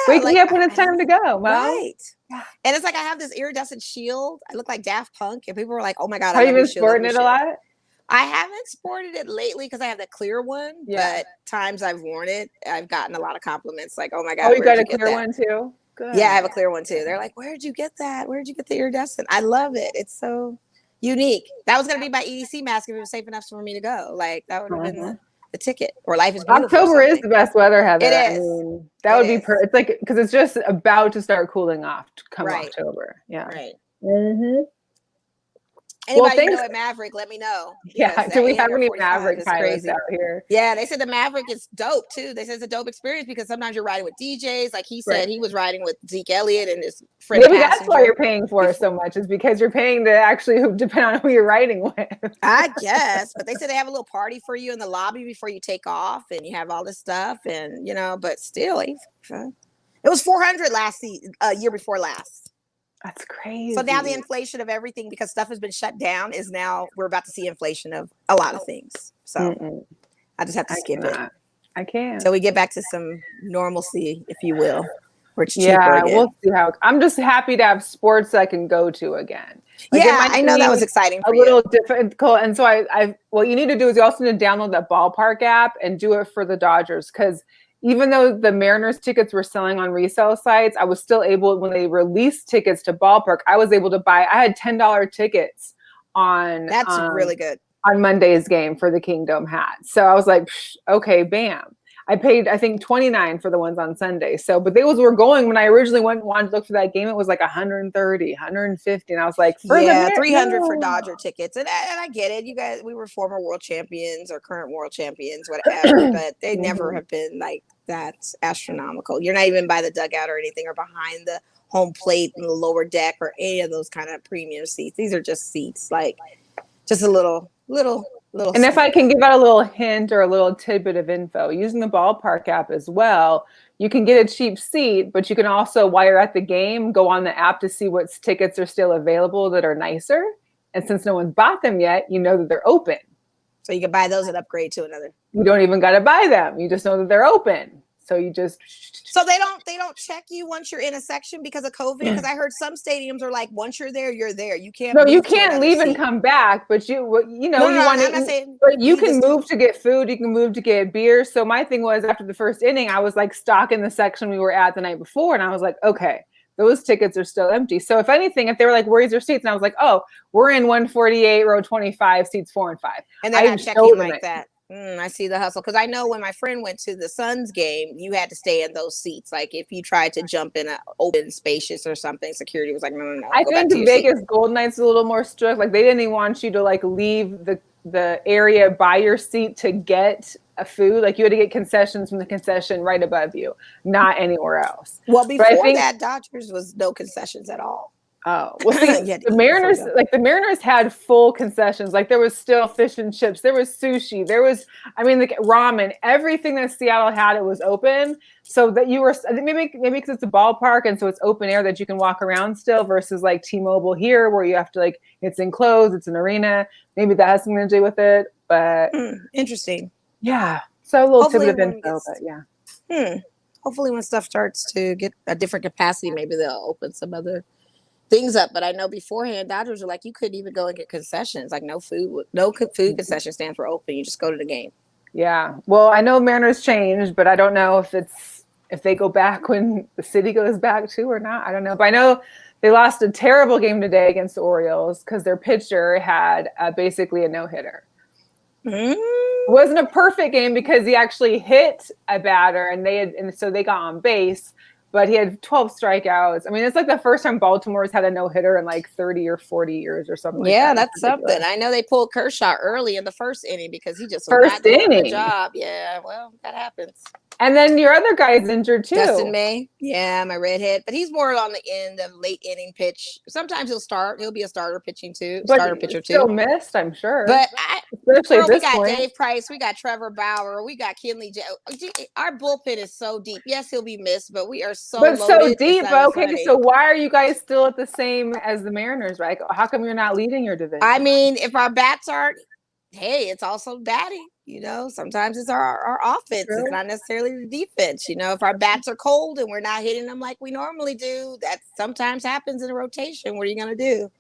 wake me up when it's time to go. Right. Yeah. And it's like I have this iridescent shield. I look like Daft Punk. And people were like, oh my God. Have you been sporting it a lot? I haven't sported it lately because I have the clear one. But times I've worn it, I've gotten a lot of compliments. Like, oh my God. Oh, you got a clear one too? Good. Yeah, I have a clear one too. They're like, where'd you get that? Where'd you get the iridescent? I love it. It's so unique. That was going to be my EDC mask if it was safe enough for me to go. Like, that would have been the ticket. Or Life is Beautiful. October is the best weather, Heather. It is. I mean, that would be it's like, because it's just about to start cooling off come October. Yeah. Right. Mm-hmm. Anybody know at Maverick, let me know. Yeah, do we have any Maverick pilots out here? Yeah, they said the Maverick is dope too. They said it's a dope experience because sometimes you're riding with DJs. Like he said, he was riding with Zeke Elliott and his friend. Maybe that's why you're paying for it so much, is because you're paying to actually depend on who you're riding with. I guess, but they said they have a little party for you in the lobby before you take off, and you have all this stuff, and but still, it was $400 year before last. That's crazy. So now the inflation of everything, because stuff has been shut down, is now we're about to see inflation of a lot of things. So I just have to skip it. I can't. So we get back to some normalcy, if you will. Where it's cheaper again. We'll see how. I'm just happy to have sports I can go to again. Like I know that was exciting for you. A little difficult. And so I what you need to do is you also need to download that ballpark app and do it for the Dodgers, because even though the Mariners tickets were selling on resale sites, I was still able, when they released tickets to ballpark, I was able to buy, I had $10 tickets on. That's really good. On Monday's game for the Kingdom hat. So I was like, okay, bam. I paid, I think, $29 for the ones on Sunday. So, but those were going, when I originally wanted to look for that game, it was like $130, $150. And I was like, $300 for Dodger tickets. And I get it. You guys, we were former world champions or current world champions, whatever, but they never have been like that astronomical. You're not even by the dugout or anything, or behind the home plate in the lower deck or any of those kind of premium seats. These are just seats, like just a little. And if I can give out a little hint or a little tidbit of info, using the ballpark app as well, you can get a cheap seat, but you can also, while you're at the game, go on the app to see what tickets are still available that are nicer. And since no one's bought them yet, you know that they're open. So you can buy those and upgrade to another. You don't even got to buy them. You just know that they're open. So you just. So they don't check you once you're in a section because of COVID. Because I heard some stadiums are like, once you're there, you're there. You can't. No, you can't leave and come back. But you want to. But you can move to get food. You can move to get beer. So my thing was, after the first inning, I was like stocking the section we were at the night before, and I was like, okay, those tickets are still empty. So if anything, if they were like, where's your seats? And I was like, oh, we're in 148, row 25, seats 4 and 5. And they're not checking like that. I see the hustle, because I know when my friend went to the Suns game, you had to stay in those seats. Like if you tried to jump in an open spacious or something, security was like, no. I think the Vegas Golden Knights is a little more strict. Like they didn't even want you to like leave the area by your seat to get a food. Like you had to get concessions from the concession right above you, not anywhere else. Well, before that, Dodgers was no concessions at all. Oh, well, see, the Mariners had full concessions. Like there was still fish and chips. There was sushi. There was, ramen. Everything that Seattle had, it was open. So that you were, I think maybe because it's a ballpark and so it's open air that you can walk around still, versus like T-Mobile here where you have to it's enclosed, it's an arena. Maybe that has something to do with it. But interesting. Yeah. So a little tidbit of info, but yeah. Hopefully when stuff starts to get a different capacity, maybe they'll open some other things up. But I know beforehand, Dodgers were like, you couldn't even go and get concessions. Like no food concession stands were open. You just go to the game. Yeah. Well, I know Mariners changed, but I don't know if they go back when the city goes back too or not. I don't know. But I know they lost a terrible game today against the Orioles because their pitcher had basically a no-hitter. It wasn't a perfect game because he actually hit a batter and so they got on base. But he had 12 strikeouts. I mean, it's like the first time Baltimore's had a no-hitter in like 30 or 40 years or something like that. Yeah, that's something. I know they pulled Kershaw early in the first inning because he just was not doing a good job. Yeah, well, that happens. And then your other guy's injured too. Dustin May. Yeah, my redhead. But he's more on the end of late inning pitch. Sometimes he'll start. He'll be a starter pitching too. Starter pitcher too. Still missed, I'm sure. But especially at this we got point. Dave Price, we got Trevor Bauer, we got Kenley. Our bullpen is so deep. Yes, he'll be missed, but we are so loaded. So deep. Okay, so why are you guys still at the same as the Mariners, right? How come you're not leading your division? I mean, if our bats aren't, hey, it's also batting. Sometimes it's our offense. True. It's not necessarily the defense. If our bats are cold and we're not hitting them like we normally do, that sometimes happens in a rotation. What are you going to do?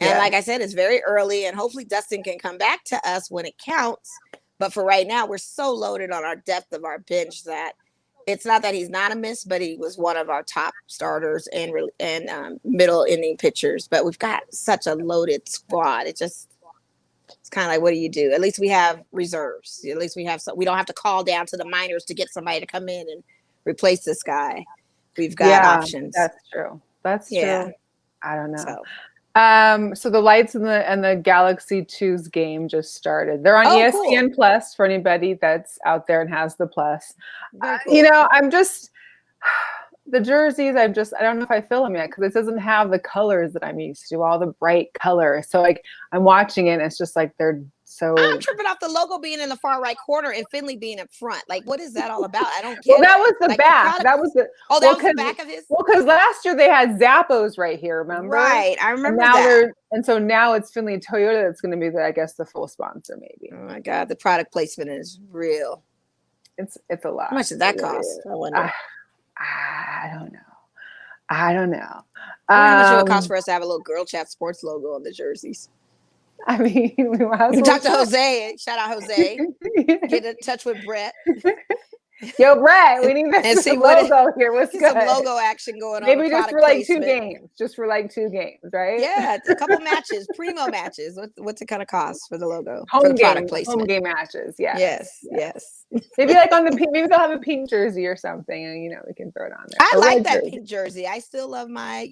And like I said, it's very early, and hopefully Dustin can come back to us when it counts. But for right now, we're so loaded on our depth of our bench that it's not that he's not a miss, but he was one of our top starters and middle inning pitchers. But we've got such a loaded squad. It's kind of like, what do you do? At least we have reserves. At least we have we don't have to call down to the minors to get somebody to come in and replace this guy. We've got options. That's true. True. I don't know. So the Lights and the Galaxy 2's game just started. They're on ESPN Plus for anybody that's out there and has the Plus. Cool. I'm just the jerseys. I don't know if I feel them yet because it doesn't have the colors that I'm used to, all the bright colors. So like I'm watching it, and it's just like they're so. I'm tripping off the logo being in the far right corner and Finley being up front. Like, what is that all about? I don't get. Well, that was the back. That was the. Oh, that was the back of his. Well, because last year they had Zappos right here. Remember? Right, I remember that. And so now it's Finley Toyota that's going to be the full sponsor, maybe. Oh my God, the product placement is real. It's a lot. How much does that cost? I wonder. I don't know. How much it would cost for us to have a little Girlchatsports logo on the jerseys? I mean, we talk to Jose. Shout out Jose. Get in touch with Brett. Yo, Brett, we need this logo here. What's good? Some logo action going on. Maybe just for like 2 games. Just for like 2 games, right? Yeah, a couple matches, primo matches. What's it kind of cost for the logo? Home game matches. Yeah. Yes. Maybe like on the pink. Maybe they'll have a pink jersey or something, and we can throw it on there. I like that pink jersey. I still love my,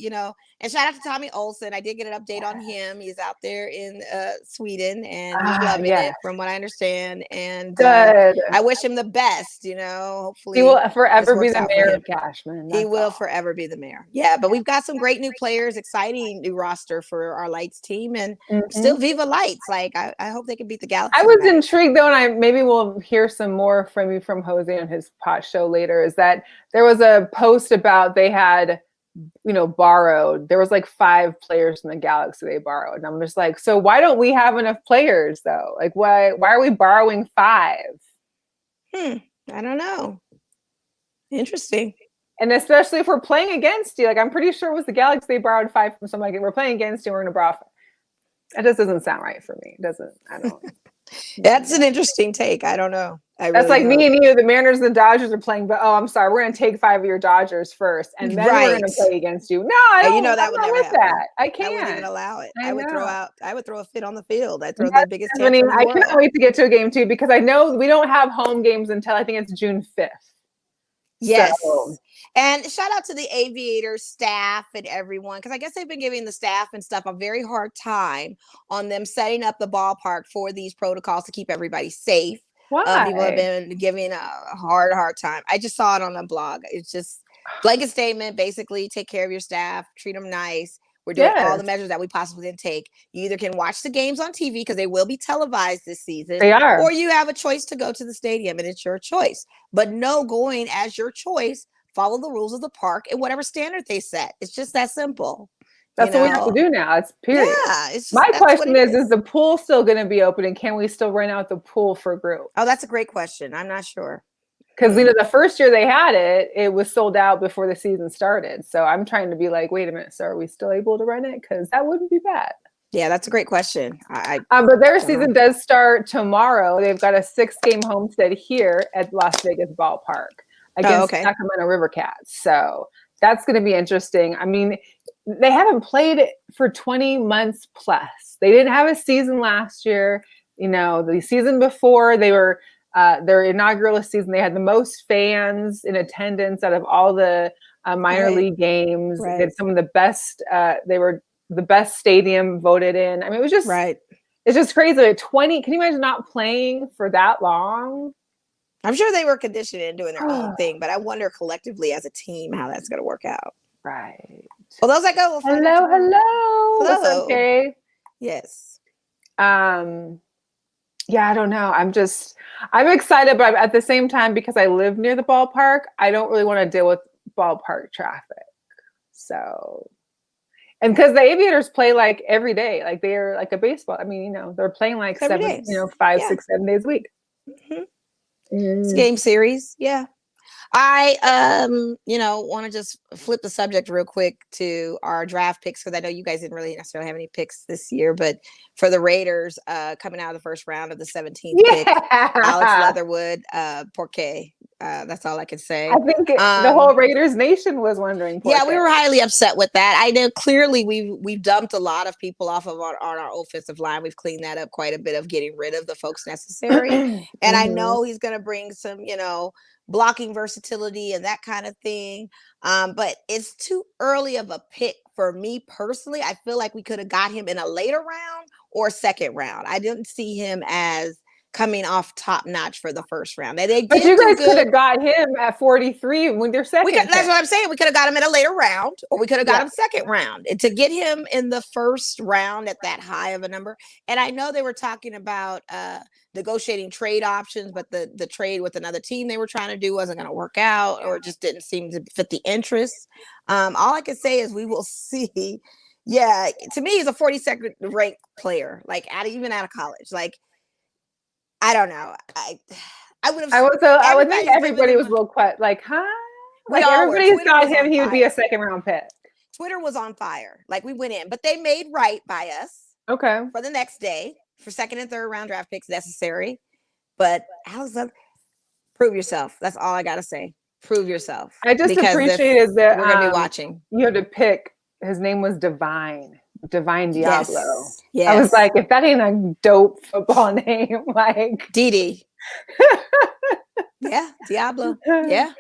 And shout out to Tommy Olsen. I did get an update on him. He's out there in Sweden, and he's loving it, from what I understand. And good. I wish him the best. Hopefully he will forever be the mayor of Cashman. He will forever be the mayor. Yeah, but we've got some great new players, exciting new roster for our Lights team, and still Viva Lights. Like I hope they can beat the Galaxy. I was intrigued though, and maybe we'll hear some more from Jose on his pot show later. Is that there was a post about they had borrowed. There was like 5 players from the Galaxy they borrowed, and I'm just like, so why don't we have enough players though? Like why are we borrowing 5? I don't know. Interesting. And especially if we're playing against you, like I'm pretty sure it was the Galaxy they borrowed 5 from somebody. We're playing against you, we're going to borrow 5. That just doesn't sound right for me. It doesn't. I don't. That's an interesting take. I don't know. That's like me and you. The Mariners and the Dodgers are playing, but I'm sorry, we're going to take 5 of your Dodgers first, and then we're going to play against you. No, I don't. That would never happen. I can't. I wouldn't even allow it. I would throw a fit on the field. I'd throw the biggest. I cannot wait to get to a game too, because I know we don't have home games until I think it's June 5th. Yes. And shout out to the Aviators staff and everyone, because I guess they've been giving the staff and stuff a very hard time on them setting up the ballpark for these protocols to keep everybody safe. Why? People have been giving a hard time. I just saw it on a blog. It's just blanket statement, basically take care of your staff, treat them nice. We're doing all the measures that we possibly can take. You either can watch the games on TV because they will be televised this season. They are. Or you have a choice to go to the stadium, and it's your choice. But no going as your choice. Follow the rules of the park and whatever standard they set. It's just that simple. That's what we have to do now. It's period. Yeah. It's just, my question is the pool still going to be open, and can we still rent out the pool for group? Oh, that's a great question. I'm not sure. Because the first year they had it, it was sold out before the season started. So I'm trying to be like, wait a minute, so are we still able to rent it? Because that wouldn't be bad. Yeah, that's a great question. But their season does start tomorrow. They've got a 6-game homestand here at Las Vegas Ballpark against Sacramento River Cats. So that's going to be interesting. I mean, they haven't played for 20 months plus. They didn't have a season last year. The season before they were their inaugural season, they had the most fans in attendance out of all the minor league games. They had some of the best. They were the best stadium voted in. I mean, it was just it's just crazy. 20. Can you imagine not playing for that long? I'm sure they were conditioned and doing their own thing, but I wonder collectively as a team how that's going to work out. Right. Well, those I go. We'll find hello, out tomorrow. hello. What's Hello. up, Kay? Yes. Yeah, I don't know. I'm excited, but at the same time, because I live near the ballpark, I don't really want to deal with ballpark traffic. So, and because the Aviators play like every day, like they're like a baseball. I mean, you know, they're playing like Every 7, day. 5, 6, 7 days a week. It's game series. Yeah. I want to just flip the subject real quick to our draft picks, because I know you guys didn't really necessarily have any picks this year, but for the Raiders, coming out of the first round of the 17th pick, Alex Leatherwood, Porque. That's all I can say. I think the whole Raiders nation was wondering. Yeah, we were highly upset with that. I know clearly we've dumped a lot of people off of our offensive line. We've cleaned that up quite a bit of getting rid of the folks necessary. And I know he's going to bring some, blocking versatility and that kind of thing. But it's too early of a pick for me personally. I feel like we could have got him in a later round or second round. I didn't see him as coming off top notch for the first round. But you guys could have got him at 43 with their second. That's what I'm saying. We could have got him in a later round, or we could have got him second round. And to get him in the first round at that high of a number. And I know they were talking about negotiating trade options, but the trade with another team they were trying to do wasn't going to work out, or it just didn't seem to fit the interests. All I can say is we will see. Yeah, to me, he's a 42nd ranked player, like even out of college. Like, I don't know. I would have. I would think everybody was a little quiet. Like, huh? Like everybody thought he would be a second round pick. Twitter was on fire. Like, we went in, but they made right by us. Okay. For the next day, for second and third round draft picks necessary. But Alex, prove yourself. That's all I gotta say. Prove yourself. I just appreciated that we're gonna be watching. You had to pick. His name was Divine Diablo. Yes. I was like, if that ain't a dope football name, like Didi. Yeah, Diablo. Yeah.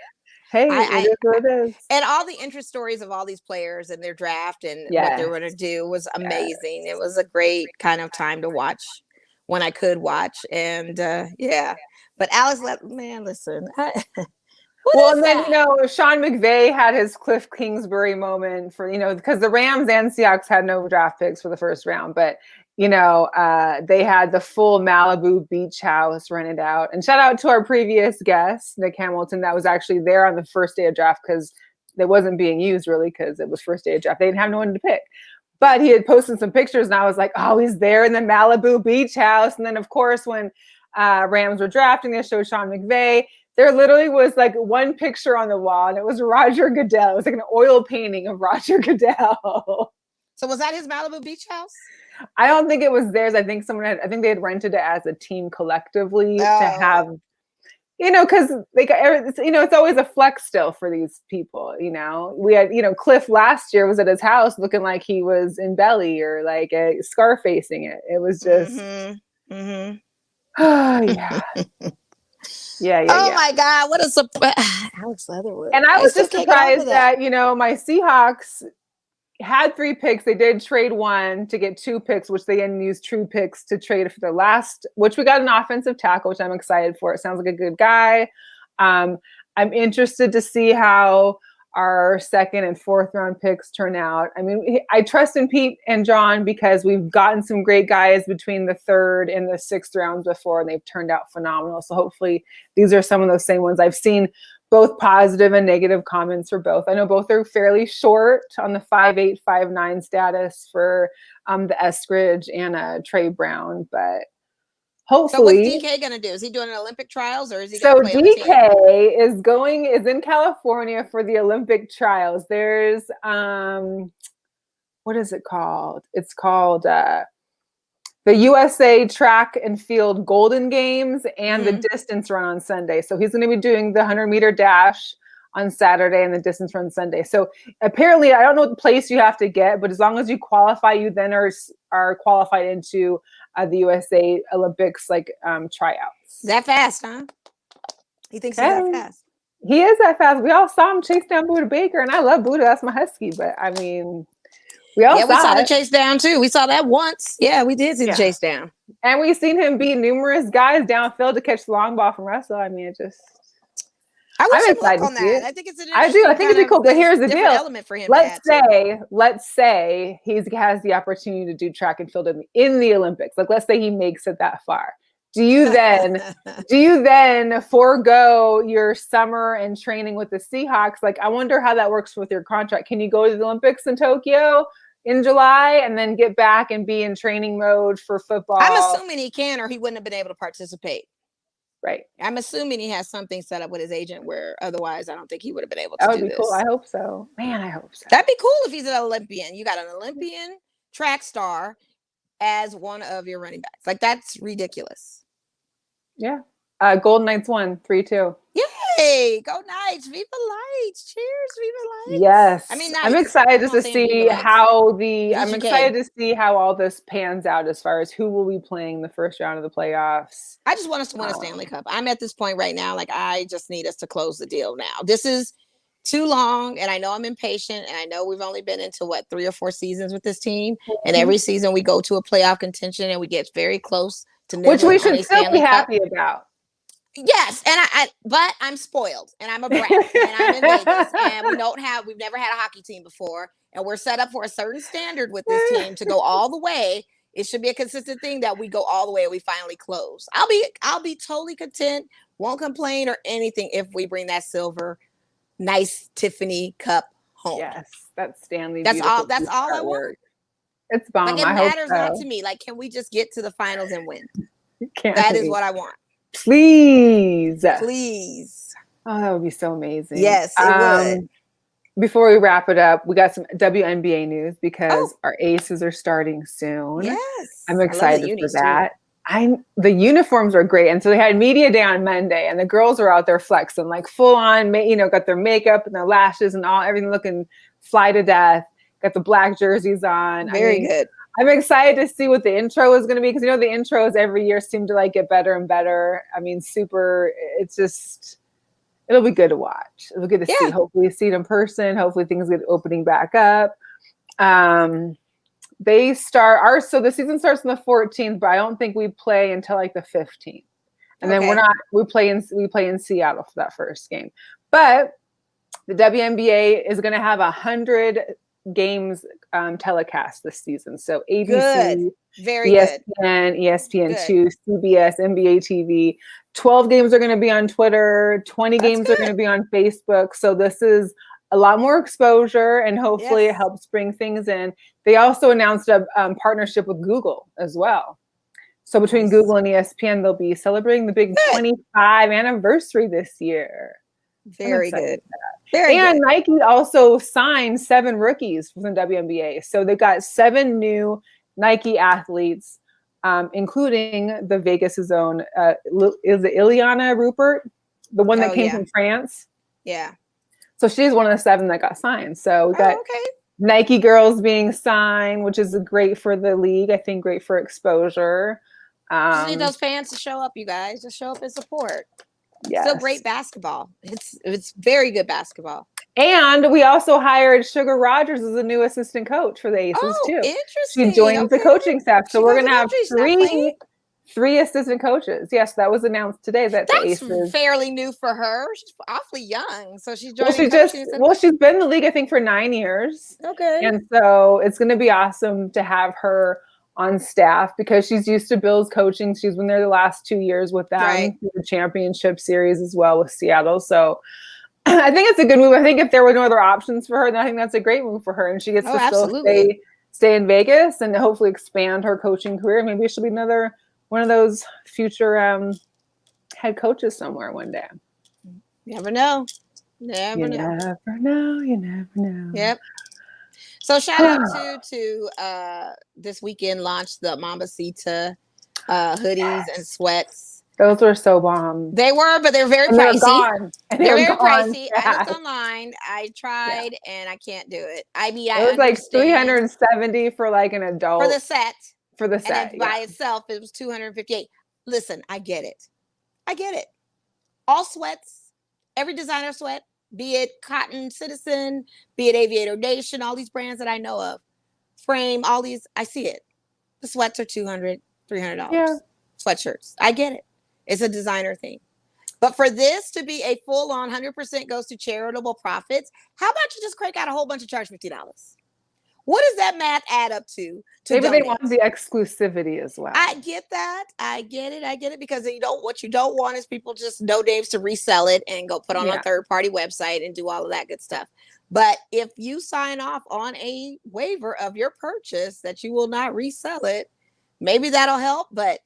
Hey, it is what it is. And all the interest stories of all these players and their draft and what they're going to do was amazing. It was a great kind of time to watch when I could watch. And but Alex, listen. And then, Sean McVay had his Cliff Kingsbury moment for, because the Rams and Seahawks had no draft picks for the first round, but, they had the full Malibu beach house rented out. And shout out to our previous guest, Nick Hamilton, that was actually there on the first day of draft because it wasn't being used really because it was first day of draft. They didn't have no one to pick. But he had posted some pictures and I was like, oh, he's there in the Malibu beach house. And then, of course, when Rams were drafting, they showed Sean McVay. There literally was like one picture on the wall, and it was Roger Goodell. It was like an oil painting of Roger Goodell. So was that his Malibu beach house? I don't think it was theirs. I think they had rented it as a team collectively to have, because it's always a flex still for these people. We had, Cliff last year was at his house looking like he was in belly or like a scar facing it. It was just, oh yeah. Yeah. Oh my God, what a surprise! Alex Leatherwood. And I was just surprised that my Seahawks had 3 picks. They did trade 1 to get 2 picks, which they then used true picks to trade for the last. Which we got an offensive tackle, which I'm excited for. It sounds like a good guy. I'm interested to see how our second and fourth round picks turn out. I mean, I trust in Pete and John because we've gotten some great guys between the third and the sixth rounds before, and they've turned out phenomenal. So hopefully these are some of those same ones. I've seen both positive and negative comments for both. I know both are fairly short on the 5'8", 5'9" status for the Eskridge and Trey Brown, but hopefully. So what's DK going to do? Is he doing Olympic trials or is he going to play DK is in California for the Olympic trials. There's what is it called? It's called the USA Track and Field Golden Games and the distance run on Sunday. So he's going to be doing the 100-meter dash on Saturday and the distance run Sunday. So apparently, I don't know what place you have to get, but as long as you qualify, you then are qualified into the USA Olympics tryouts. That fast, huh? He thinks he's that fast. He is that fast. We all saw him chase down Buda Baker, and I love Buda. That's my husky. But I mean, We all we saw it. the chase down too. We saw that once. Yeah, we did see the chase down. And we've seen him beat numerous guys downfield to catch the long ball from Russell. I mean, I wish I'm he'd excited look on to see that. it. I think it's an I do. I think it'd be cool. But here's the deal. Element for him. Let's say he has the opportunity to do track and field in the Olympics. Like, let's say he makes it that far. Do you then forego your summer and training with the Seahawks? Like, I wonder how that works with your contract. Can you go to the Olympics in Tokyo in July and then get back and be in training mode for football? I'm assuming he can, or he wouldn't have been able to participate. Right. I'm assuming he has something set up with his agent where otherwise I don't think he would have been able to do this. That would be cool. I hope so. Man, I hope so. That'd be cool if he's an Olympian. You got an Olympian track star as one of your running backs. Like, that's ridiculous. Yeah. Golden Knights won 3-2. Yay! Go Knights! Viva Lights! Cheers! Viva Lights! Yes. I mean, I'm excited to see how to see how all this pans out as far as who will be playing the first round of the playoffs. I just want us to win a Stanley Cup. I'm at this point right now. Like, I just need us to close the deal now. This is too long, and I know I'm impatient, and I know we've only been into 3 or 4 seasons with this team, and every season we go to a playoff contention and we get very close to which we should still be happy about. Yes, and but I'm spoiled, and I'm a brat, and I'm in Vegas, and we've never had a hockey team before, and we're set up for a certain standard with this team to go all the way. It should be a consistent thing that we go all the way and we finally close. I'll be totally content, won't complain or anything if we bring that silver, nice Tiffany cup home. Yes, that's Stanley. That's all I want. It's bomb. Like, it matters not to me. Like, can we just get to the finals and win? That is what I want. Please. Oh, that would be so amazing. Yes, it would. Before we wrap it up, we got some WNBA news because our Aces are starting soon. Yes, I'm excited for that. The uniforms are great, and so they had media day on Monday, and the girls were out there flexing, like full on. Got their makeup and their lashes and everything looking fly to death. Got the black jerseys on. Very good. I'm excited to see what the intro is going to be because the intros every year seem to get better and better. I mean, it'll be good to watch. It'll be good to see. Hopefully see it in person. Hopefully things get opening back up. So the season starts on the 14th, but I don't think we play until the 15th. And then we play in Seattle for that first game. But the WNBA is going to have 100 games telecast this season. So ABC, Very ESPN, ESPN2, CBS, NBA TV. 12 games are going to be on Twitter. 20 games are going to be on Facebook. So this is a lot more exposure, and hopefully it helps bring things in. They also announced a partnership with Google as well. So between Google and ESPN, they'll be celebrating the big 25 anniversary this year. Very good. Nike also signed 7 rookies from the WNBA. So they've got 7 new Nike athletes, including the Vegas' own, is it Ileana Rupert? The one that came from France? Yeah. So she's one of the 7 that got signed. So we got Nike girls being signed, which is great for the league. I think great for exposure. Just need those fans to show up, you guys. Just show up and support. Yes. Still great basketball. It's very good basketball. And we also hired Sugar Rogers as the new assistant coach for the Aces too. Interesting. She joins the coaching staff. So we're gonna have three assistant coaches. Yes, that was announced today. That's the Aces. Fairly new for her. She's awfully young. So she's joining she's been in the league, I think, for 9 years. Okay. And so it's gonna be awesome to have her on staff because she's used to Bill's coaching. She's been there the last 2 years with them through the championship series as well with Seattle. So I think it's a good move. I think if there were no other options for her, then I think that's a great move for her. And she gets to still stay in Vegas and hopefully expand her coaching career. Maybe she'll be another one of those future head coaches somewhere one day. Never know. You never know. Yep. So shout out to this weekend launched the Mambacita hoodies and sweats. Those were so bomb. They were, but they're very pricey. They're very pricey. I looked online. I tried and I can't do it. I mean, it was like $370 for like an adult. For the set. And then by itself, it was $258. Listen, I get it. All sweats, every designer sweat, be it Cotton Citizen, be it Aviator Nation, all these brands that I know of, frame, all these. I see it. The sweats are $200, $300. Yeah. Sweatshirts. I get it. It's a designer thing. But for this to be a full-on 100% goes to charitable profits, how about you just crank out a whole bunch of charge $50? What does that math add up to Maybe donate? they want the exclusivity as well. I get that. I get it. Because what you don't want is people just no names to resell it and go put on a third-party website and do all of that good stuff. But if you sign off on a waiver of your purchase that you will not resell it, maybe that'll help. But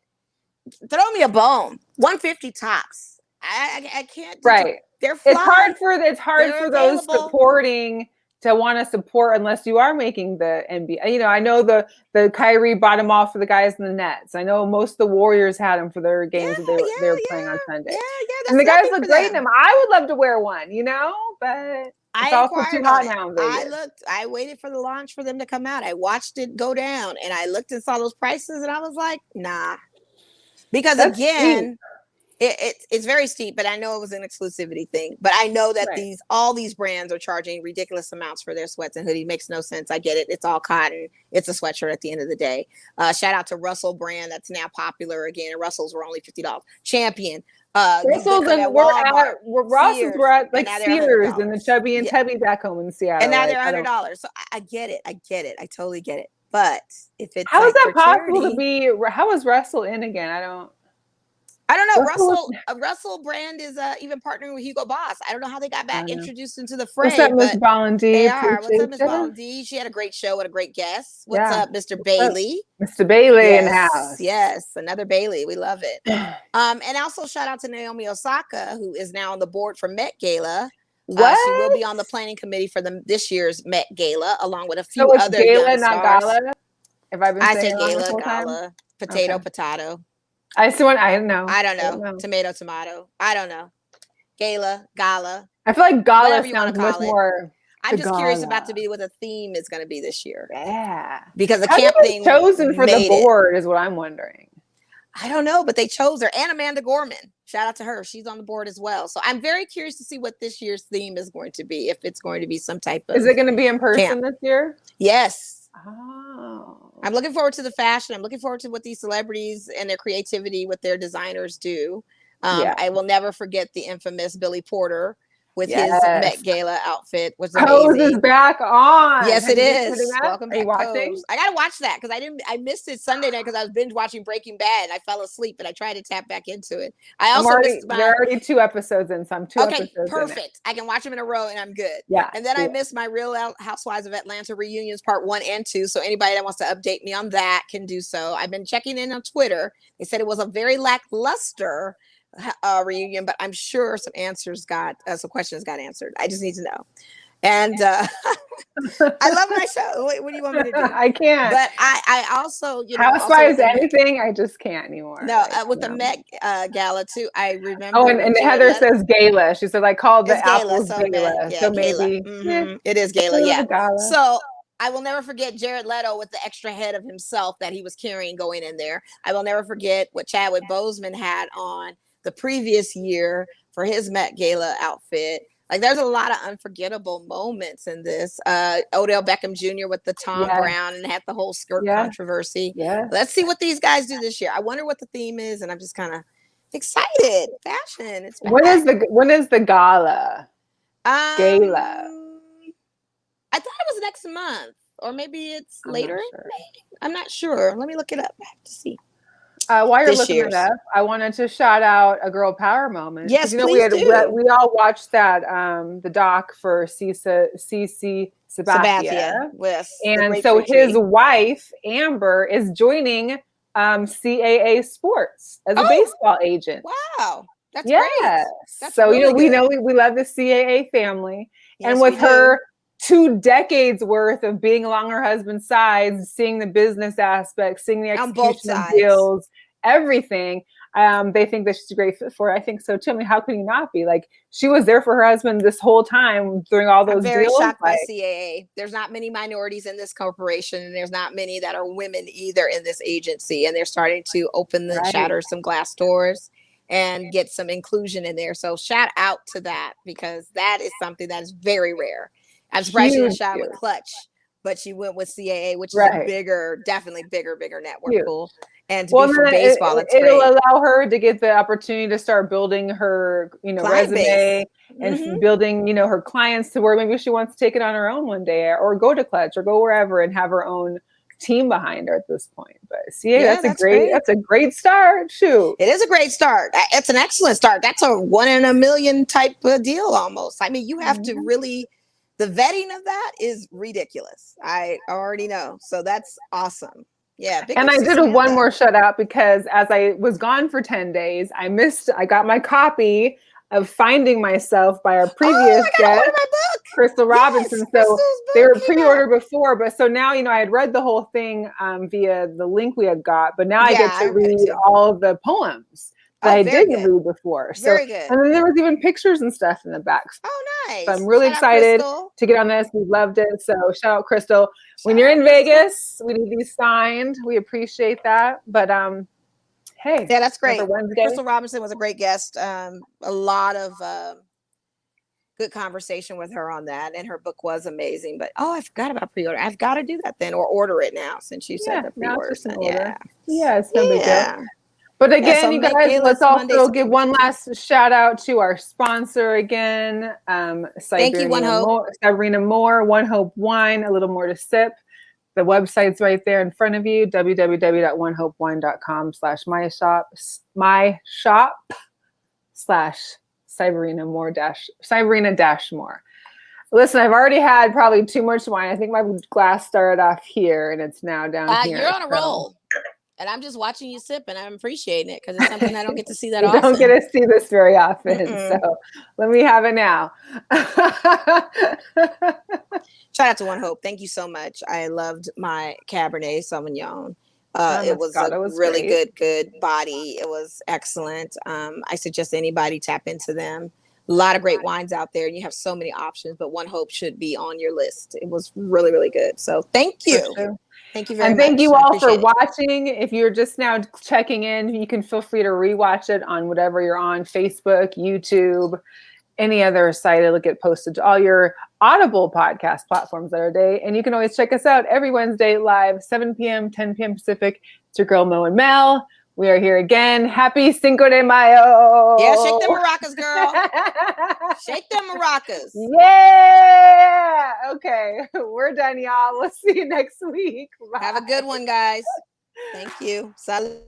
throw me a bone. 150 tops. I can't. Right. They're flying. It's hard for those supporting to want to support unless you are making the NBA. You know, I know the Kyrie bought them off for the guys in the Nets. I know most of the Warriors had them for their games that they were playing on Sunday. And the guys look great in them. I would love to wear one, you know, but it's also too hot now in Vegas. I waited for the launch for them to come out. I watched it go down and I looked and saw those prices and I was like, nah. Because that's again, it's very steep, but I know it was an exclusivity thing. But I know that all these brands are charging ridiculous amounts for their sweats and hoodies. Makes no sense. I get it. It's all cotton. It's a sweatshirt at the end of the day. Shout out to Russell brand that's now popular again. And Russell's were only $50. Champion. Russell's and Russell's were at like Sears and the Chubby and Tubby back home in Seattle. And now they're $100. So I get it. I totally get it. But if it's how is that possible to be? How is Russell in again? I don't know. Russell brand is even partnering with Hugo Boss. I don't know how they got back introduced into the fray. What's up, Miss Bolland? They are. What's up, Miss Bolland? She had a great show and a great guest. What's up, Mr. Bailey? Mr. Bailey in the house. Yes, another Bailey. We love it. And also shout out to Naomi Osaka, who is now on the board for Met Gala. She will be on the planning committee for this year's Met Gala, along with a few other Gala, young not stars. Gala. I say Gala, potato. I don't know. I don't know. Tomato. I don't know. Gala. I feel like Gala sounds much more. I'm just curious about what the theme is going to be this year. Yeah. Because the camp thing chosen for the board is what I'm wondering. I don't know, but they chose her. And Amanda Gorman. Shout out to her. She's on the board as well. So I'm very curious to see what this year's theme is going to be. If it's going to be some type of. Is it going to be in person this year? Yes. Oh. I'm looking forward to the fashion. I'm looking forward to what these celebrities and their creativity, what their designers do. I will never forget the infamous Billy Porter with his Met Gala outfit. Was amazing. Pose is back on. Yes, it is. Welcome back. Are you watching? Pose. I gotta watch that because I missed it Sunday night because I was binge watching Breaking Bad and I fell asleep, but I tried to tap back into it. I also there are already 2 episodes in, so I'm 2 episodes in. Perfect. I can watch them in a row and I'm good. Yeah. And then I missed my Real Housewives of Atlanta reunions part 1 and 2. So anybody that wants to update me on that can do so. I've been checking in on Twitter. They said it was a very lackluster reunion, but I'm sure some questions got answered. I just need to know. And I love my show. What do you want me to do? I can't. But I also, Housewives anything, I just can't anymore. No, with the Met Gala too. I remember. Oh, and Heather says Gala. She said I called the apples Gala. So maybe it is Gala. Yeah. Gala. So I will never forget Jared Leto with the extra head of himself that he was carrying going in there. I will never forget what Chadwick Boseman had on the previous year for his Met Gala outfit. Like there's a lot of unforgettable moments in this. Odell Beckham Jr. with the Tom Brown and had the whole skirt controversy. Yeah. Let's see what these guys do this year. I wonder what the theme is, and I'm just kind of excited. Fashion. It's back. When is the gala? Gala. I thought it was next month, or maybe it's later. I'm not sure. Let me look it up. I have to see. While you're looking it up, I wanted to shout out a girl power moment. Yes, please do. We all watched that the doc for CC Sabathia. Yes, and so his wife Amber is joining CAA Sports as a baseball agent. Wow, that's great. That's so really we love the CAA family, and with her 2 decades worth of being along her husband's side, seeing the business aspects, seeing the execution of deals, everything. They think that she's a great fit for it. I think so too. I mean, how could you not be? Like, she was there for her husband this whole time during all those deals. I'm very shocked by CAA. There's not many minorities in this corporation, and there's not many that are women either in this agency. And they're starting to shatter some glass doors and get some inclusion in there. So shout out to that, because that is something that is very rare. I'm surprised you didn't shout with Clutch but she went with CAA, which is Right. a bigger, definitely bigger network Huge. pool. And to be for baseball, it's it'll great. allow her to get the opportunity to start building her, Client resume base. and building, her clients to where maybe she wants to take it on her own one day or go to Clutch or go wherever and have her own team behind her at this point. But CA, Yeah, that's a great start. Shoot. It is a great start. It's an excellent start. That's a 1 in a million type of deal almost. I mean, you have to really, the vetting of that is ridiculous. I already know. So that's awesome. Yeah. And I did one more shout out because as I was gone for 10 days, I got my copy of Finding Myself by our previous guest, Crystal Robinson. So they were pre-ordered before, but so now, I had read the whole thing via the link we had got, but now I get to read all of the poems that I didn't read before. So, very good. And then there was even pictures and stuff in the back. Oh, nice. So I'm really excited to get on this. We loved it. So shout out Crystal. When you're in Vegas, we need these signed. We appreciate that. But hey, yeah, that's great. Crystal Robinson was a great guest. A lot of good conversation with her on that, and her book was amazing. But I forgot about pre-order. I've got to do that then, or order it now since you said the pre-order. It's no big deal. But again, so you guys, let's also give one last shout out to our sponsor again. Thank you, One Hope. Sabrina Moore, One Hope Wine, a little more to sip. The website's right there in front of you, www.onehopewine.com/myshop/Sabrina-More. Listen, I've already had probably too much wine. I think my glass started off here and it's now down here. You're on a roll. And I'm just watching you sip, and I'm appreciating it because it's something I don't get to see that often. I don't get to see this very often, so let me have it now. Shout out to One Hope. Thank you so much. I loved my Cabernet Sauvignon. It was really good body. It was excellent. I suggest anybody tap into them. A lot of great wines out there, and you have so many options, but One Hope should be on your list. It was really, really good. So thank you. Thank you very much. And thank you all for watching. If you're just now checking in, you can feel free to rewatch it on whatever you're on, Facebook, YouTube, any other site. It'll get posted to all your Audible podcast platforms that are day. And you can always check us out every Wednesday live, 7 p.m., 10 p.m. Pacific. It's your girl, Mo and Mel. We are here again. Happy Cinco de Mayo. Yeah, shake them maracas, girl. Shake them maracas. Yeah. Okay. We're done, y'all. We'll see you next week. Bye. Have a good one, guys. Thank you. Salud.